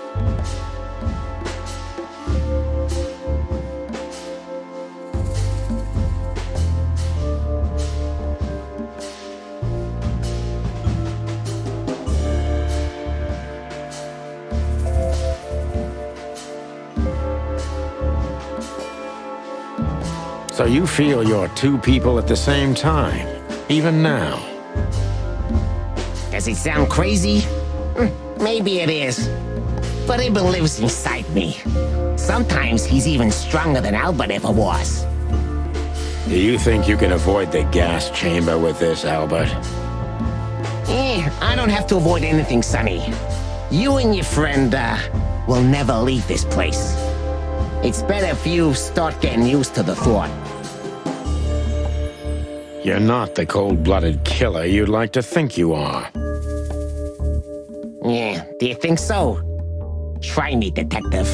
So you feel you're two people at the same time, even now?
Does it sound crazy? Maybe it is. But Ibn lives inside me. Sometimes he's even stronger than Albert ever was.
Do you think you can avoid the gas chamber with this, Albert?
I don't have to avoid anything, Sonny. You and your friend, will never leave this place. It's better if you start getting used to the thought.
You're not the cold-blooded killer you'd like to think you are.
Yeah, do you think so? Try me, detective.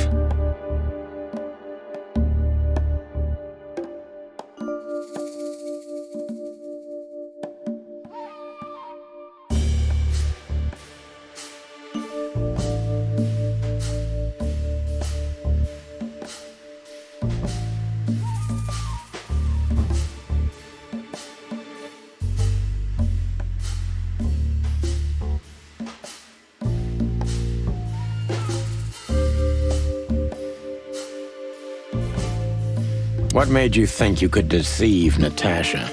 What made you think you could deceive Natasha?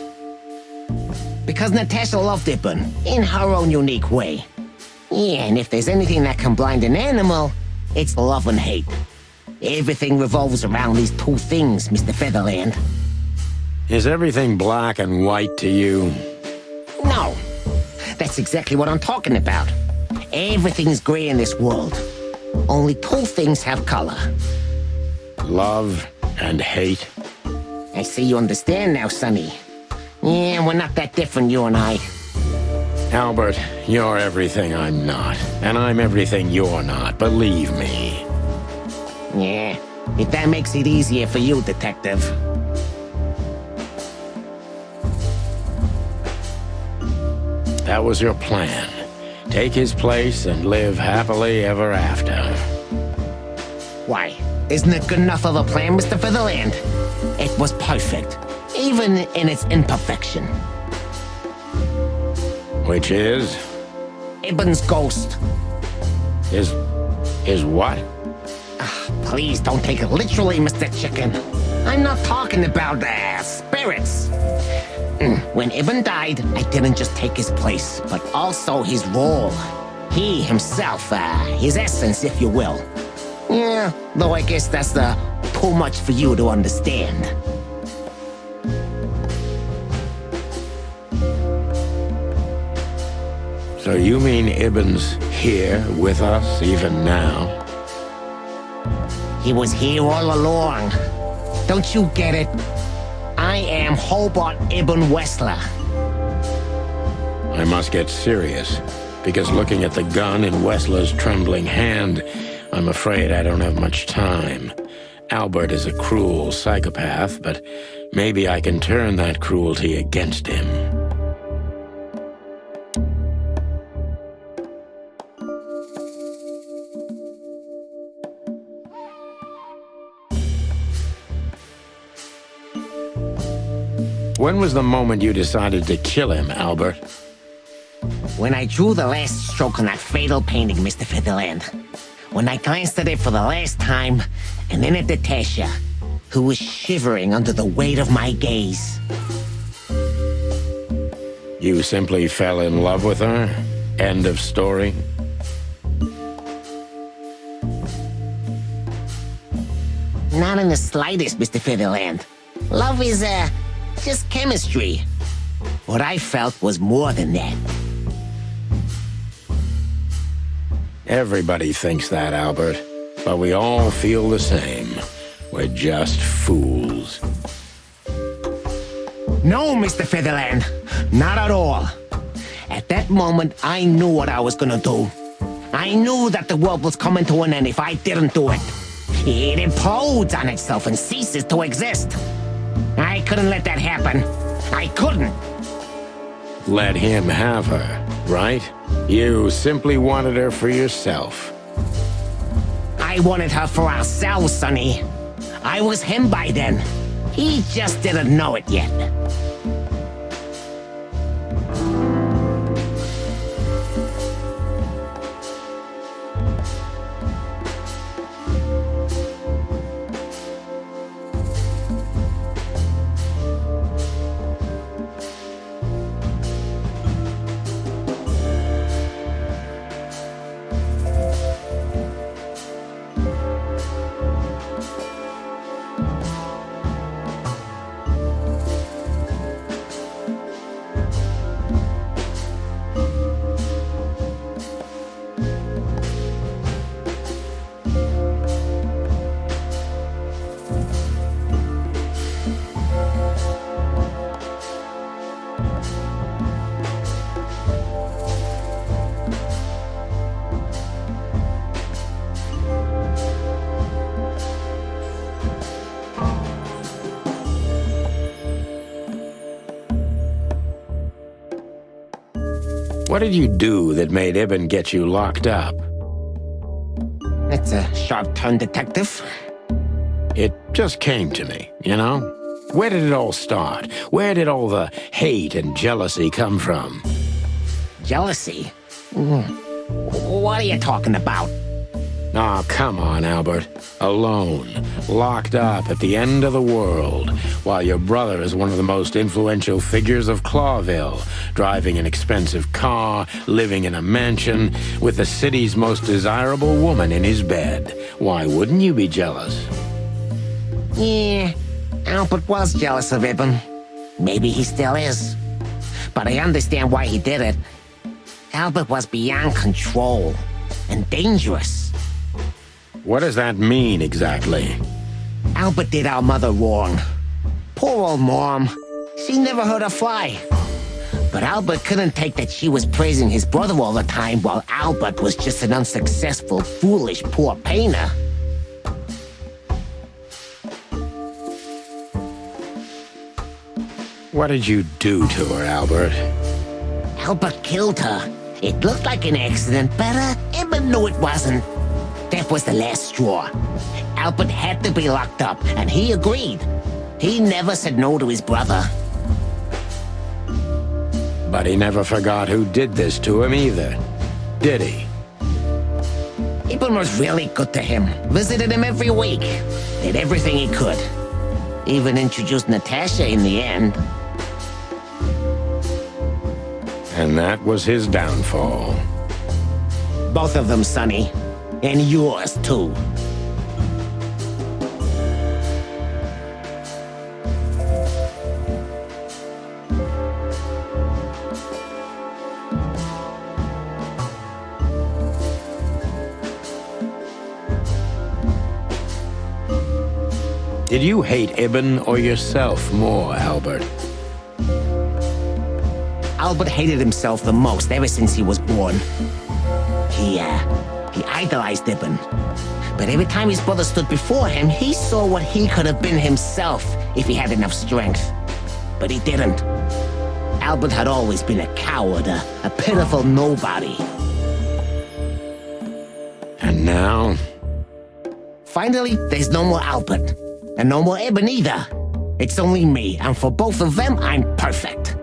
Because Natasha loved Ibn, in her own unique way. Yeah, and if there's anything that can blind an animal, it's love and hate. Everything revolves around these two things, Mr. Featherland.
Is everything black and white to you?
No, that's exactly what I'm talking about. Everything's gray in this world. Only two things have color.
Love and hate?
I see you understand now, Sonny. Yeah, we're not that different, you and I.
Albert, you're everything I'm not, and I'm everything you're not, believe me.
Yeah, if that makes it easier for you, Detective.
That was your plan. Take his place and live happily ever after.
Why, isn't it good enough of a plan, Mr. Featherland? It was perfect, even in its imperfection.
Which is?
Ibn's ghost.
Is what?
Please don't take it literally, Mr. Chicken. I'm not talking about spirits. When Ibn died, I didn't just take his place, but also his role. He himself, his essence, if you will. Yeah, though I guess that's too much for you to understand.
So you mean Ibn's here with us even now?
He was here all along. Don't you get it? I am Hobart Ibn Uwesslaer.
I must get serious, because looking at the gun in Uwesslaer's trembling hand, I'm afraid I don't have much time. Albert is a cruel psychopath, but maybe I can turn that cruelty against him. When was the moment you decided to kill him, Albert?
When I drew the last stroke on that fatal painting, Mr. Featherland. When I glanced at it for the last time, and then at Natasha, who was shivering under the weight of my gaze.
You simply fell in love with her? End of story?
Not in the slightest, Mr. Featherland. Love is, just chemistry. What I felt was more than that.
Everybody thinks that, Albert. But we all feel the same. We're just fools.
No, Mr. Featherland. Not at all. At that moment, I knew what I was gonna do. I knew that the world was coming to an end if I didn't do it. It implodes on itself and ceases to exist. I couldn't let that happen. I couldn't.
Let him have her, right? You simply wanted her for yourself.
I wanted her for ourselves, Sonny. I was him by then. He just didn't know it yet.
What did you do that made Ibn get you locked up?
That's a sharp turn, Detective.
It just came to me, you know? Where did it all start? Where did all the hate and jealousy come from?
Jealousy? What are you talking about?
Oh, come on, Albert. Alone, locked up at the end of the world, while your brother is one of the most influential figures of Clawville, driving an expensive car, living in a mansion, with the city's most desirable woman in his bed. Why wouldn't you be jealous?
Yeah, Albert was jealous of Ibn. Maybe he still is. But I understand why he did it. Albert was beyond control and dangerous.
What does that mean exactly?
Albert did our mother wrong. Poor old Mom. She never hurt a fly. But Albert couldn't take that she was praising his brother all the time while Albert was just an unsuccessful, foolish, poor painter.
What did you do to her, Albert?
Albert killed her. It looked like an accident, but Eben knew it wasn't. That was the last straw. Albert had to be locked up, and he agreed. He never said no to his brother.
But he never forgot who did this to him either, did he?
Eben was really good to him. Visited him every week. Did everything he could. Even introduced Natasha in the end.
And that was his downfall.
Both of them, Sonny. And yours, too.
Did you hate Eben or yourself more, Albert?
Albert hated himself the most ever since he was born. He idolized Eben. But every time his brother stood before him, he saw what he could have been himself if he had enough strength. But he didn't. Albert had always been a coward, a pitiful nobody.
And now?
Finally, there's no more Albert. And no more Eben either. It's only me, and for both of them, I'm perfect.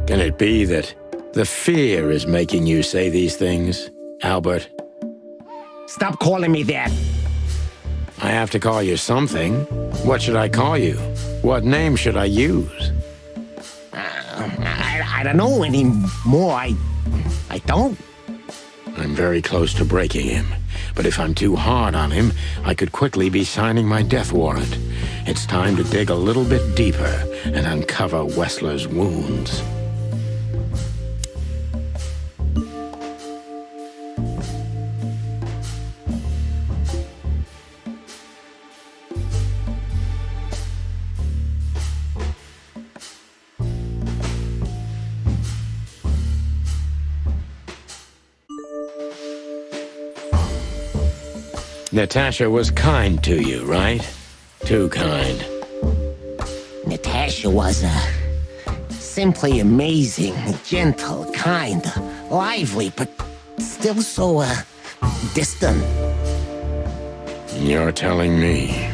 Can it be that the fear is making you say these things, Albert?
Stop calling me that.
I have to call you something. What should I call you? What name should I use?
I don't know anymore. I don't.
I'm very close to breaking him. But if I'm too hard on him, I could quickly be signing my death warrant. It's time to dig a little bit deeper and uncover Ueссler's wounds. Natasha was kind to you, right? Too kind.
Natasha was, simply amazing, gentle, kind, lively, but still so, distant.
You're telling me.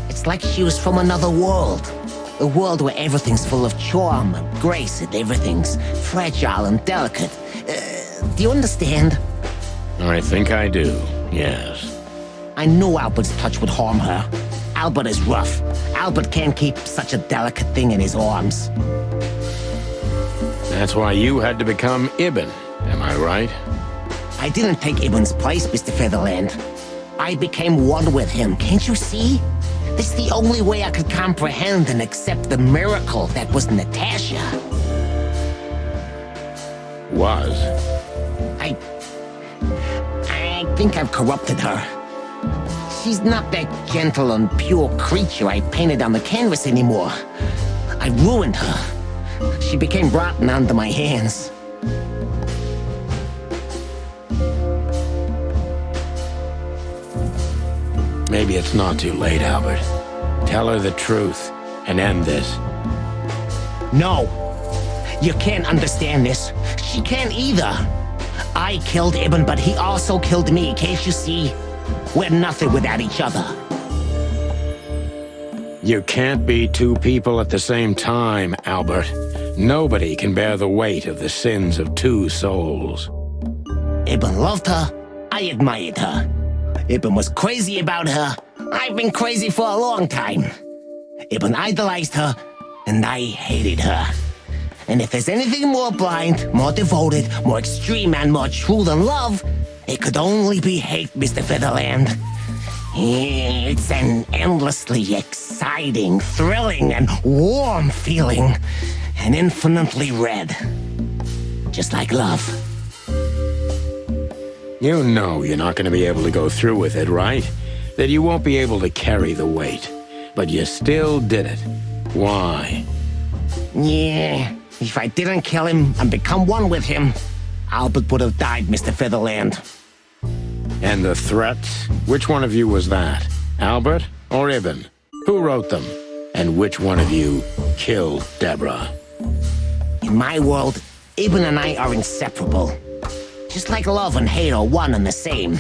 It's like she was from another world. A world where everything's full of charm and grace and everything's fragile and delicate. Do you understand?
I think I do. Yes.
I knew Albert's touch would harm her. Albert is rough. Albert can't keep such a delicate thing in his arms.
That's why you had to become Eben, am I right?
I didn't take Eben's place, Mr. Featherland. I became one with him, can't you see? This is the only way I could comprehend and accept the miracle that was Natasha.
Was?
I think I've corrupted her. She's not that gentle and pure creature I painted on the canvas anymore. I ruined her. She became rotten under my hands.
Maybe it's not too late, Albert. Tell her the truth and end this.
No. You can't understand this. She can't either. I killed Eben, but he also killed me, can't you see? We're nothing without each other.
You can't be two people at the same time, Albert. Nobody can bear the weight of the sins of two souls.
Eben loved her. I admired her. Eben was crazy about her. I've been crazy for a long time. Eben idolized her, and I hated her. And if there's anything more blind, more devoted, more extreme, and more true than love, it could only be hate, Mr. Featherland. It's an endlessly exciting, thrilling, and warm feeling. And infinitely red. Just like love.
You know you're not going to be able to go through with it, right? That you won't be able to carry the weight. But you still did it. Why?
Yeah, if I didn't kill him and become one with him, Albert would have died, Mr. Featherland.
And the threats? Which one of you was that? Albert or Ibn? Who wrote them? And which one of you killed Deborah?
In my world, Ibn and I are inseparable. Just like love and hate are one and the same.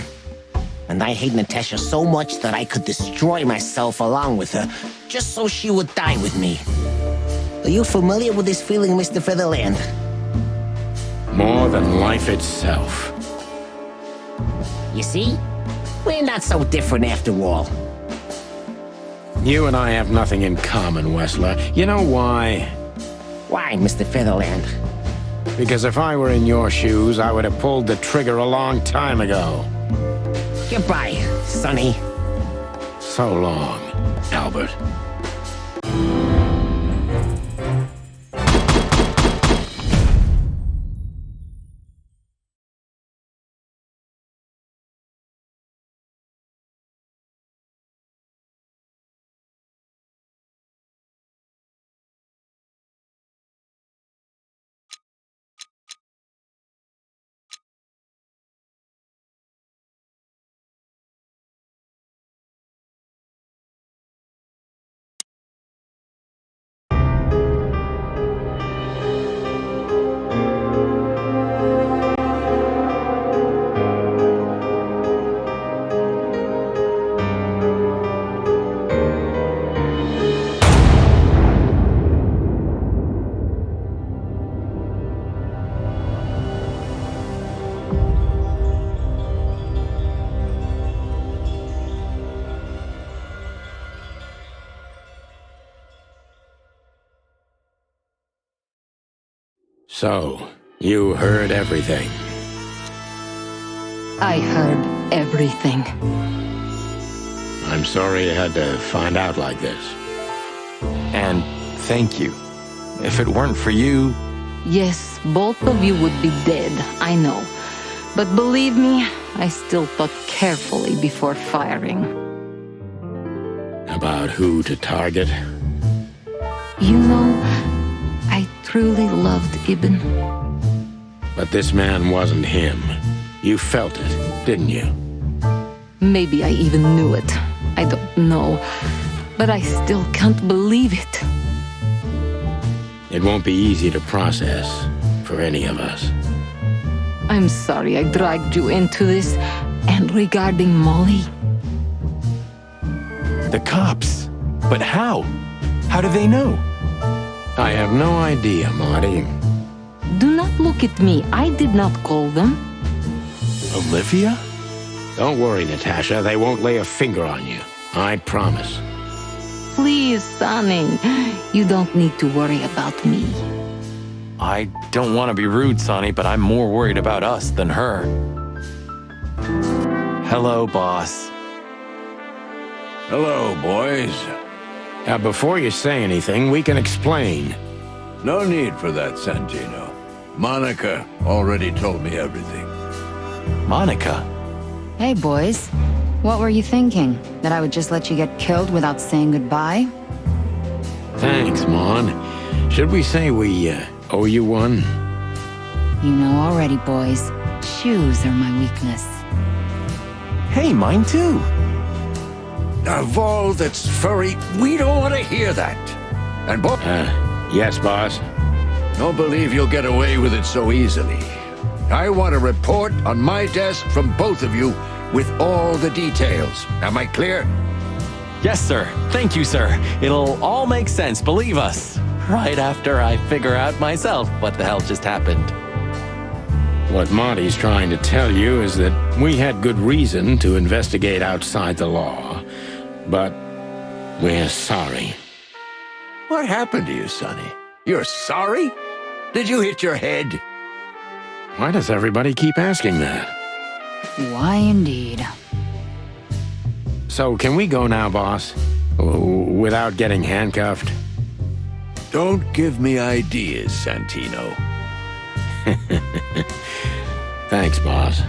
And I hate Natasha so much that I could destroy myself along with her, just so she would die with me. Are you familiar with this feeling, Mr. Featherland?
More than life itself.
You see? We're not so different after all.
You and I have nothing in common, Uesssler. You know why?
Why, Mr. Featherland?
Because if I were in your shoes, I would have pulled the trigger a long time ago.
Goodbye, Sonny.
So long, Albert. So, you heard everything.
I heard everything.
I'm sorry you had to find out like this.
And thank you. If it weren't for you...
Yes, both of you would be dead, I know. But believe me, I still thought carefully before firing.
About who to target?
You know, I truly loved Ibn.
But this man wasn't him. You felt it, didn't you?
Maybe I even knew it. I don't know. But I still can't believe it.
It won't be easy to process for any of us.
I'm sorry I dragged you into this. And regarding Molly...
The cops. But how? How do they know?
I have no idea, Marty.
Do not look at me. I did not call them.
Olivia?
Don't worry, Natasha. They won't lay a finger on you. I promise.
Please, Sonny. You don't need to worry about me.
I don't want to be rude, Sonny, but I'm more worried about us than her. Hello, boss.
Hello, boys.
Before you say anything, we can explain.
No need for that, Santino. Monica already told me everything.
Monica?
Hey, boys. What were you thinking? That I would just let you get killed without saying goodbye?
Thanks, Mon. Should we say we owe you one?
You know already, boys. Shoes are my weakness.
Hey, mine too.
Of all that's furry, we don't want to hear that. And boy,
Yes, boss.
don't believe you'll get away with it so easily. I want a report on my desk from both of you with all the details. Am I clear?
Yes, sir. Thank you, sir. It'll all make sense, believe us. Right after I figure out myself what the hell just happened.
What Monty's trying to tell you is that we had good reason to investigate outside the law. But we're sorry.
What happened to you, Sonny? You're sorry? Did you hit your head?
Why does everybody keep asking that?
Why indeed?
So can we go now, boss? Without getting handcuffed?
Don't give me ideas, Santino.
Thanks, boss.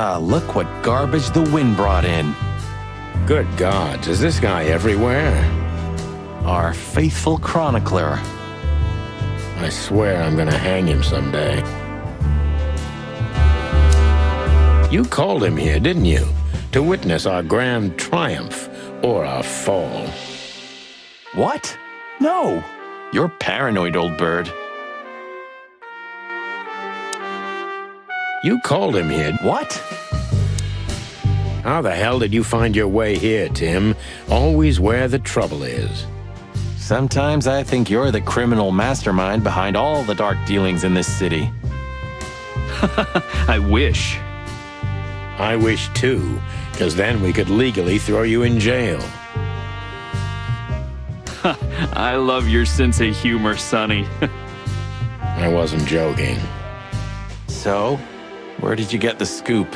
Ah, look what garbage the wind brought in.
Good gods, is this guy everywhere?
Our faithful chronicler.
I swear I'm gonna hang him someday. You called him here, didn't you? To witness our grand triumph or our fall.
What? No. You're paranoid, old bird.
You called him here.
What?
How the hell did you find your way here, Tim? Always where the trouble is.
Sometimes I think you're the criminal mastermind behind all the dark dealings in this city.
I wish.
I wish too, because then we could legally throw you in jail.
I love your sense of humor, Sonny.
I wasn't joking.
So, where did you get the scoop?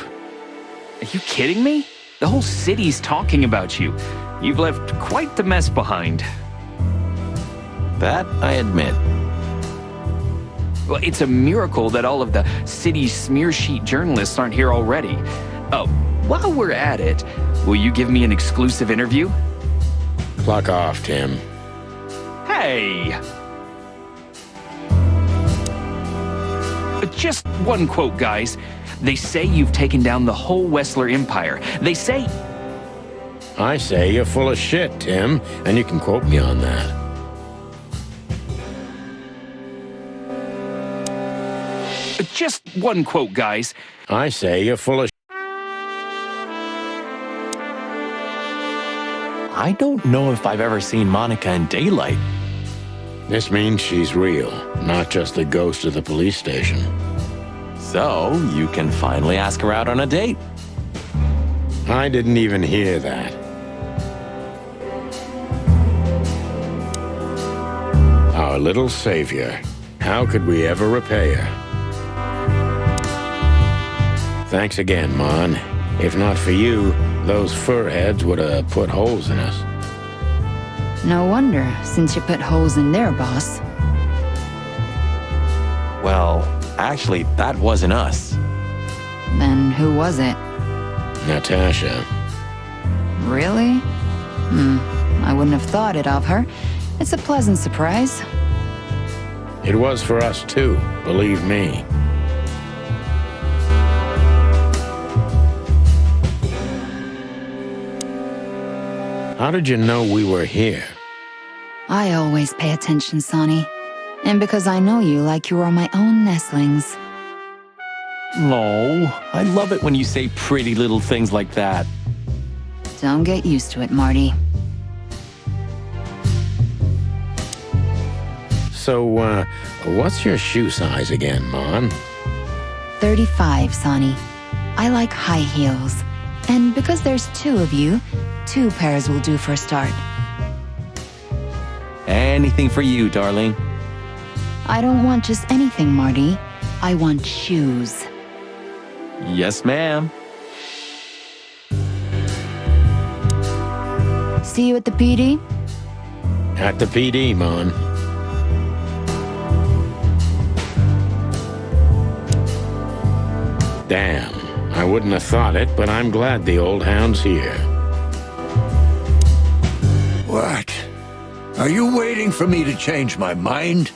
Are you kidding me? The whole city's talking about you. You've left quite the mess behind.
That I admit.
Well, it's a miracle that all of the city's smear sheet journalists aren't here already. Oh, while we're at it, will you give me an exclusive interview?
Clock off, Tim.
Hey! Just one quote, guys. They say you've taken down the whole Uэsслер empire. They say...
I say you're full of shit, Tim, and you can quote me on that.
Just one quote, guys.
I say you're full of
I don't know if I've ever seen Monica in daylight.
This means she's real, not just the ghost of the police station.
So, you can finally ask her out on a date.
I didn't even hear that. Our little savior. How could we ever repay her? Thanks again, Mon. If not for you, those fur heads would have put holes in us.
No wonder, since you put holes in their boss.
Well, actually, that wasn't us.
Then who was it?
Natasha.
Really? I wouldn't have thought it of her. It's a pleasant surprise.
It was for us too, believe me. How did you know we were here?
I always pay attention, Sonny. And because I know you like you are my own nestlings.
No, I love it when you say pretty little things like that.
Don't get used to it, Marty.
So, what's your shoe size again, Mon?
35, Sonny. I like high heels. And because there's two of you, 2 pairs will do for a start.
Anything for you, darling.
I don't want just anything, Marty. I want shoes.
Yes, ma'am.
See you at the PD?
At the PD, Mon. Damn, I wouldn't have thought it, but I'm glad the old hound's here.
What? Are you waiting for me to change my mind?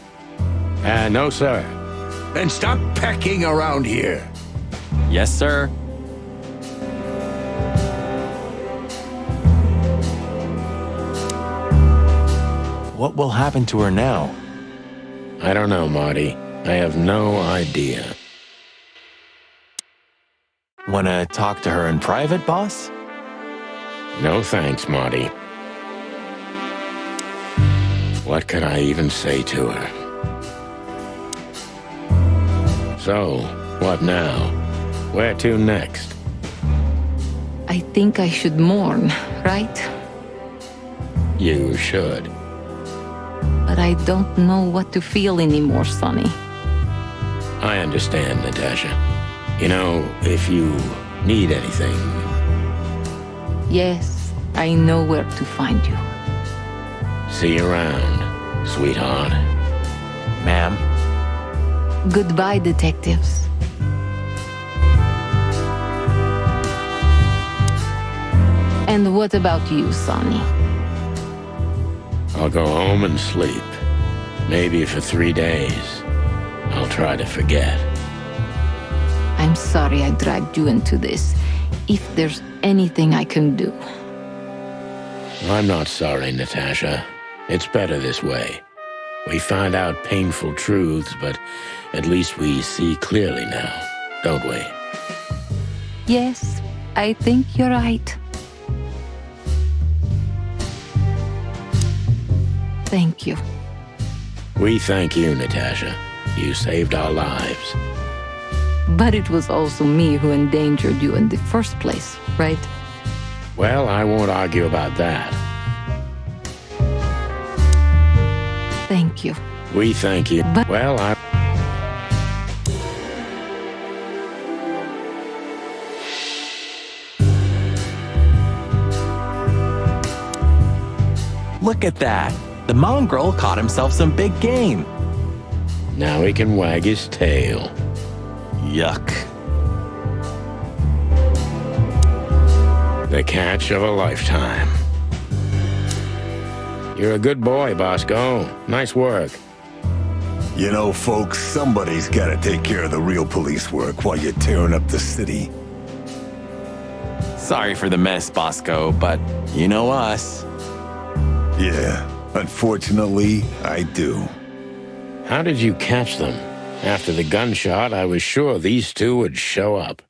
No, sir.
Then stop pecking around here.
Yes, sir. What will happen to her now?
I don't know, Marty. I have no idea.
Wanna talk to her in private, boss?
No thanks, Marty. What could I even say to her? So, what now? Where to next?
I think I should mourn, right?
You should.
But I don't know what to feel anymore, Sonny.
I understand, Natasha. You know, if you need anything...
Yes, I know where to find you.
See you around, sweetheart.
Ma'am.
Goodbye, detectives. And what about you, Sonny?
I'll go home and sleep. Maybe for 3 days. I'll try to forget.
I'm sorry I dragged you into this. If there's anything I can do.
I'm not sorry, Natasha. It's better this way. We find out painful truths, but at least we see clearly now, don't we?
Yes, I think you're right. Thank you.
We thank you, Natasha. You saved our lives.
But it was also me who endangered you in the first place, right?
Well, I won't argue about that.
Thank you.
We thank you.
But
well, I...
Look at that. The mongrel caught himself some big game.
Now he can wag his tail.
Yuck.
The catch of a lifetime. You're a good boy, Bosco. Nice work.
You know, folks, somebody's gotta take care of the real police work while you're tearing up the city.
Sorry for the mess, Bosco, but you know us.
Yeah, unfortunately, I do.
How did you catch them? After the gunshot, I was sure these two would show up.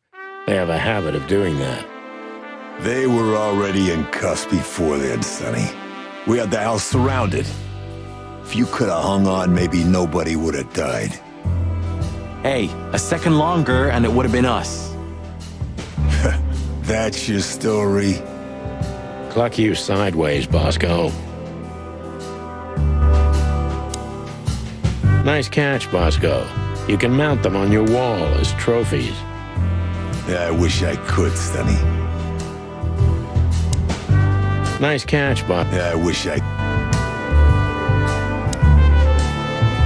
They have a habit of doing that.
They were already in cuffs before then, Sonny. We had the house surrounded. If you could have hung on, maybe nobody would have died.
Hey, a second longer and it would have been us.
That's your story?
Cluck you sideways, Bosco. Nice catch, Bosco. You can mount them on your wall as trophies.
Yeah, I wish I could, Sonny.
Nice catch, Bosco.
Yeah, I wish I...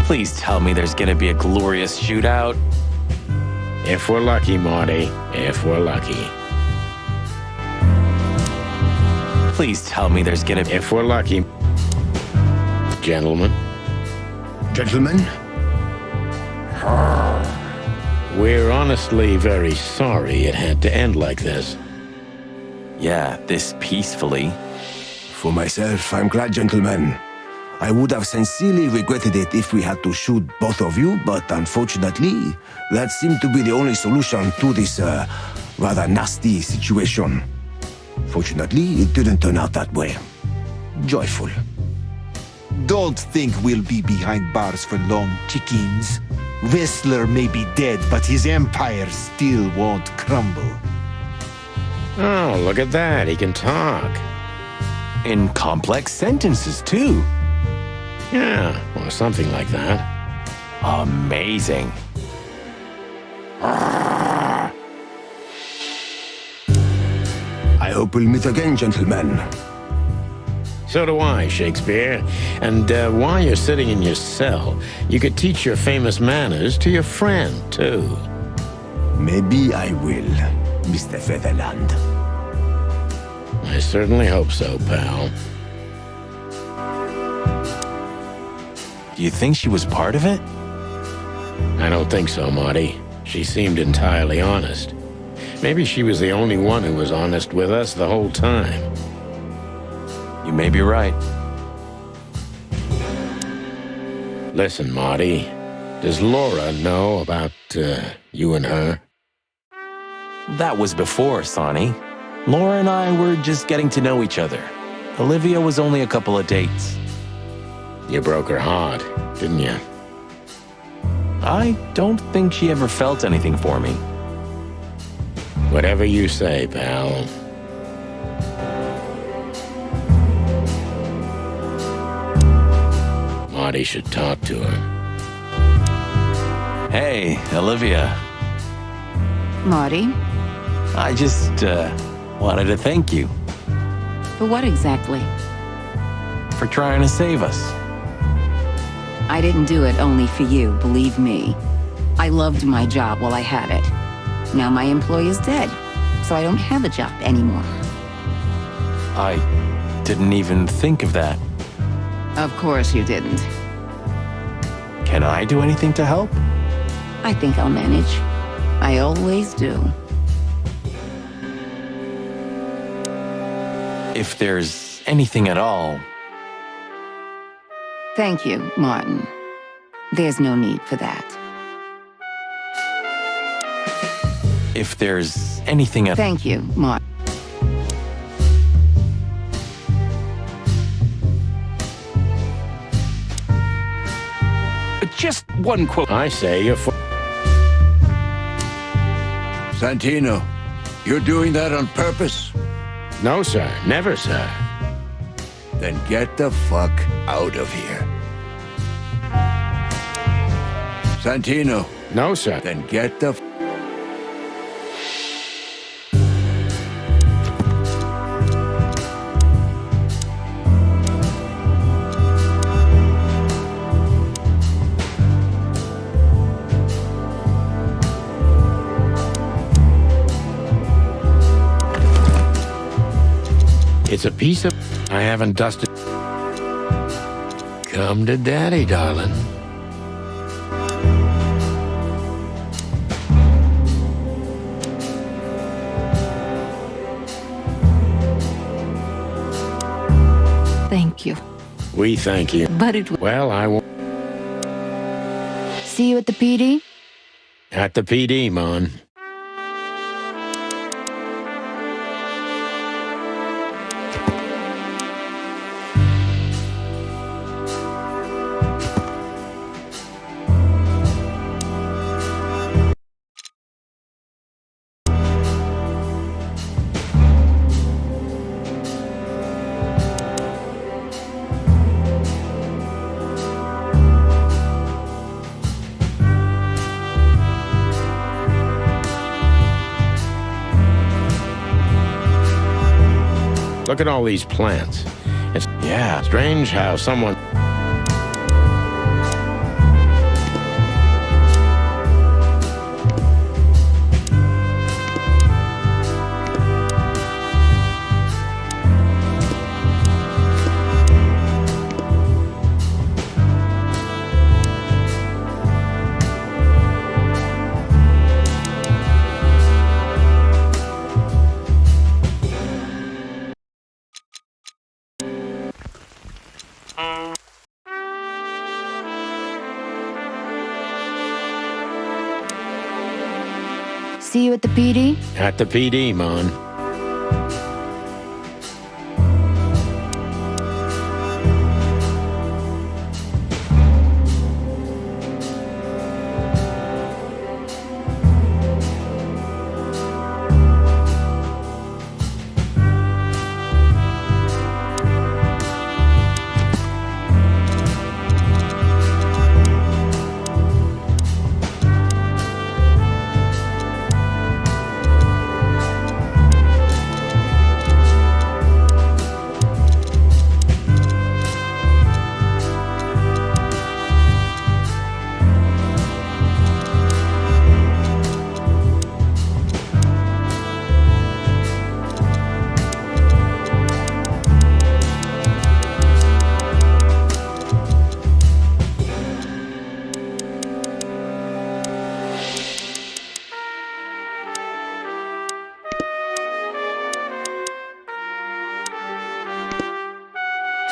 Please tell me there's gonna be a glorious shootout.
If we're lucky, Marty. If we're lucky.
Please tell me there's gonna be...
If we're lucky. Gentlemen.
Gentlemen?
We're honestly very sorry it had to end like this.
Yeah, this peacefully.
For myself, I'm glad, gentlemen. I would have sincerely regretted it if we had to shoot both of you, but unfortunately, that seemed to be the only solution to this rather nasty situation. Fortunately, it didn't turn out that way. Joyful.
Don't think we'll be behind bars for long, chickens. Whistler may be dead, but his empire still won't crumble.
Oh, look at that. He can talk.
In complex sentences, too.
Yeah, or something like that.
Amazing.
I hope we'll meet again, gentlemen.
So do I, Shakespeare. And while you're sitting in your cell, you could teach your famous manners to your friend, too.
Maybe I will, Mr. Featherland.
I certainly hope so, pal.
Do you think she was part of it?
I don't think so, Marty. She seemed entirely honest. Maybe she was the only one who was honest with us the whole time.
You may be right.
Listen, Marty. Does Laura know about you and her?
That was before, Sonny. Laura and I were just getting to know each other. Olivia was only a couple of dates.
You broke her heart, didn't you?
I don't think she ever felt anything for me.
Whatever you say, pal. Marty should talk to her.
Hey, Olivia.
Marty?
I just, wanted to thank you
For what exactly?
for trying to save us.
I didn't do it only for you, believe me. I loved my job while I had it. Now my employee is dead, so I don't have a job anymore.
I didn't even think of that.
Of course you didn't.
Can I do anything to help?
I think I'll manage. I always do.
If there's anything at all.
Thank you, Martin. There's no need for that.
If there's anything at
Thank you, Martin.
Just one quote.
I say you're
Santino, you're doing that on purpose?
No, sir. Never, sir.
Then get the fuck out of here. Santino.
No, sir.
Then get the
It's a piece of... I haven't dusted... Come to daddy, darling.
Thank you.
We thank you.
But it
Well, I won't...
See you at the PD?
At the PD, Mon. Look at all these plants. It's strange how someone...
See you at the PD?
At the PD, Mon.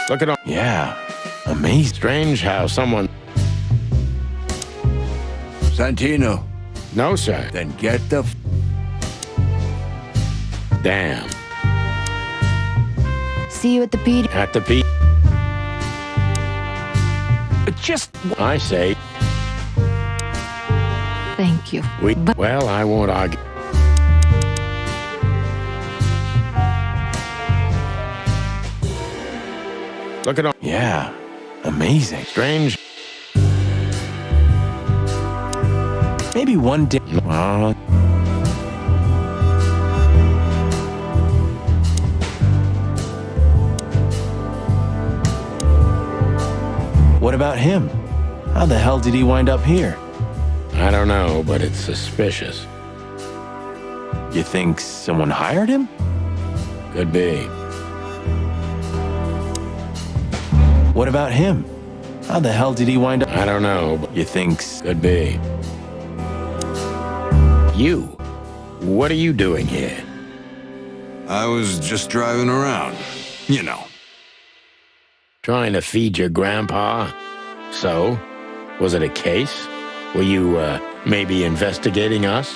Look at all...
Yeah, amazing.
Strange how someone...
Santino.
No, sir.
Then get the
Damn.
See you at the PD?
At the PD...
Just
I say...
Thank you.
Well, I won't argue. Look at all...
Yeah, amazing.
Strange...
Maybe one day. What about him? How the hell did he wind up here?
I don't know, but it's suspicious.
You think someone hired him?
Could be.
What about him? How the hell did he wind up?
I don't know, but
You think?
could be. You, what are you doing here?
I was just driving around. You know.
Trying to feed your grandpa? So, was it a case? Were you, maybe investigating us?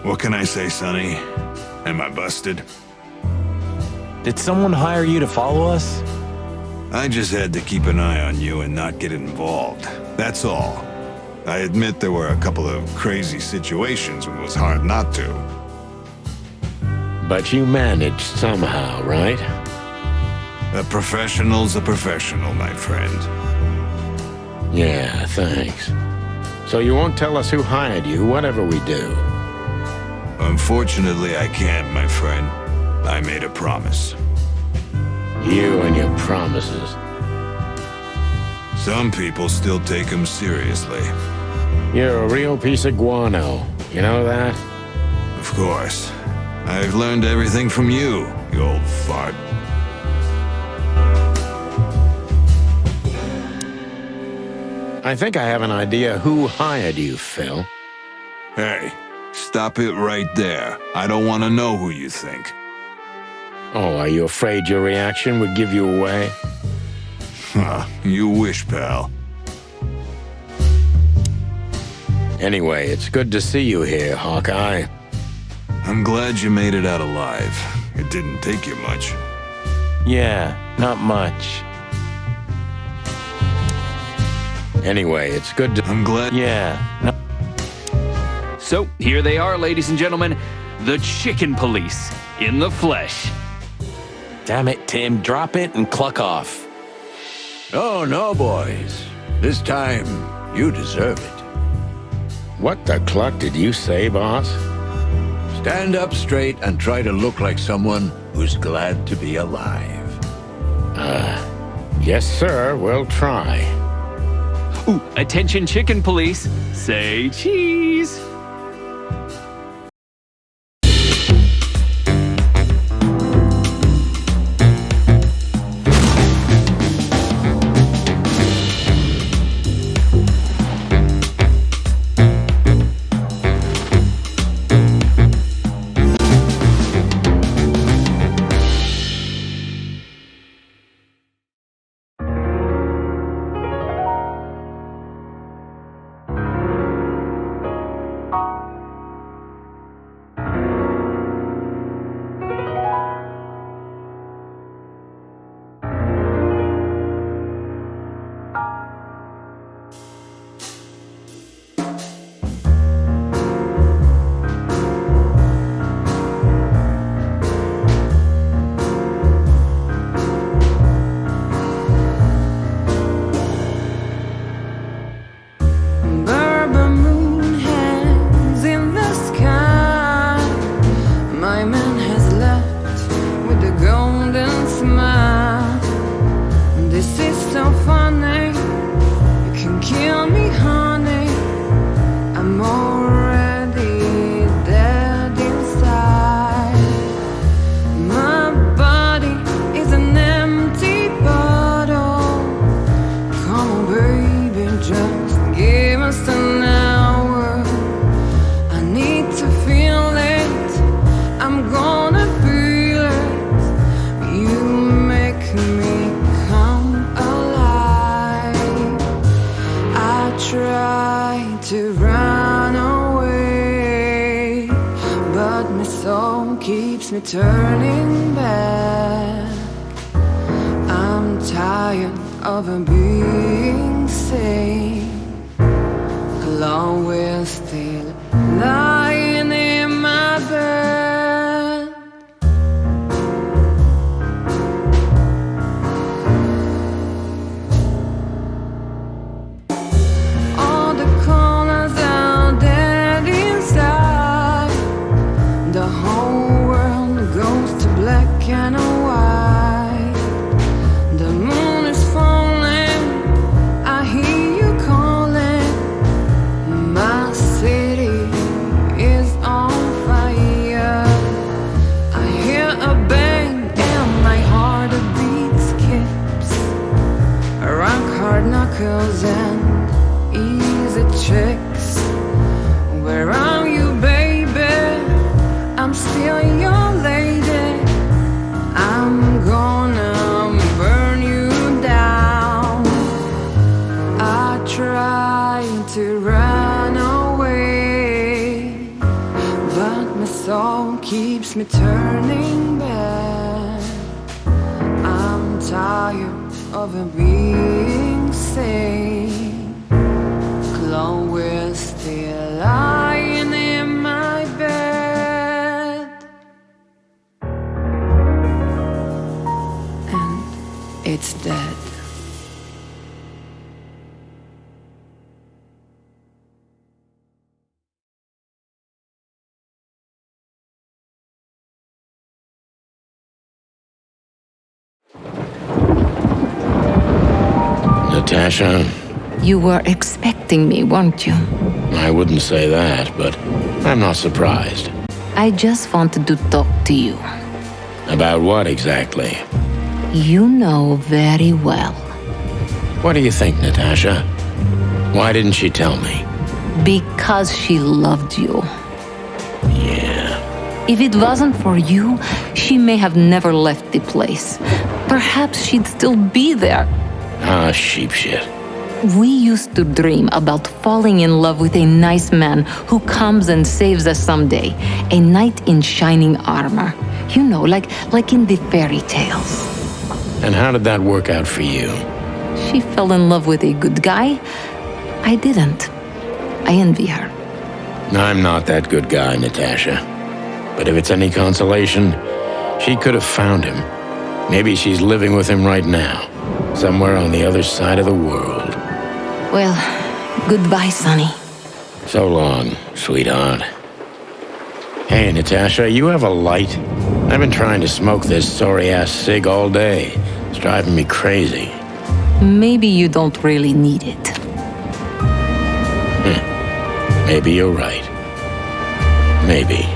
What can I say, Sonny? Am I busted?
Did someone hire you to follow us?
I just had to keep an eye on you and not get involved. That's all. I admit there were a couple of crazy situations when it was hard not to.
But you managed somehow, right?
A professional's a professional, my friend.
Yeah, thanks. So you won't tell us who hired you, whatever we do?
Unfortunately, I can't, my friend. I made a promise.
You and your promises.
Some people still take them seriously.
You're a real piece of guano. You know that?
Of course. I've learned everything from you, you old fart.
I think I have an idea who hired you, Phil.
Hey, stop it right there. I don't want to know who you think.
Oh, are you afraid your reaction would give you away?
Huh, you wish, pal.
Anyway, it's good to see you here, Hawkeye.
I'm glad you made it out alive. It didn't take you much.
Yeah, not much.
Anyway, it's good to...
I'm glad...
Yeah. No.
So, here they are, ladies and gentlemen. The Chicken Police in the flesh.
Damn it, Tim. Drop it and cluck off.
Oh, no, boys. This time, you deserve it.
What the cluck did you say, boss?
Stand up straight and try to look like someone who's glad to be alive.
Yes, sir, we'll try.
Ooh, attention Chicken Police. Say cheese.
me turning back. I'm tired of being sane. Alone we're still lying in my bed. All the colors are dead inside. The whole world goes to black and white. The moon is falling, I hear favors and easy checks. Where are you, baby? I'm still your lady. I'm gonna burn you down. I try to run away, but my soul keeps me turning back. I'm tired of being sane. Chloe's still lying in my bed, and it's dead.
Natasha,
You were expecting me, weren't you?
I wouldn't say that, but I'm not surprised.
I just wanted to talk to you.
About what exactly?
You know very well.
What do you think, Natasha? Why didn't she tell me?
Because she loved you.
Yeah.
If it wasn't for you, she may have never left the place. Perhaps she'd still be there.
Ah, sheep shit.
We used to dream about falling in love with a nice man who comes and saves us someday. A knight in shining armor. You know, like in the fairy tales.
And how did that work out for you?
She fell in love with a good guy. I didn't. I envy her.
I'm not that good guy, Natasha. But if it's any consolation, she could have found him. Maybe she's living with him right now, somewhere on the other side of the world.
Well, goodbye, Sonny.
So long, sweetheart. Hey, Natasha, you have a light? I've been trying to smoke this sorry-ass cig all day. It's driving me crazy.
Maybe you don't really need it.
Maybe you're right. Maybe.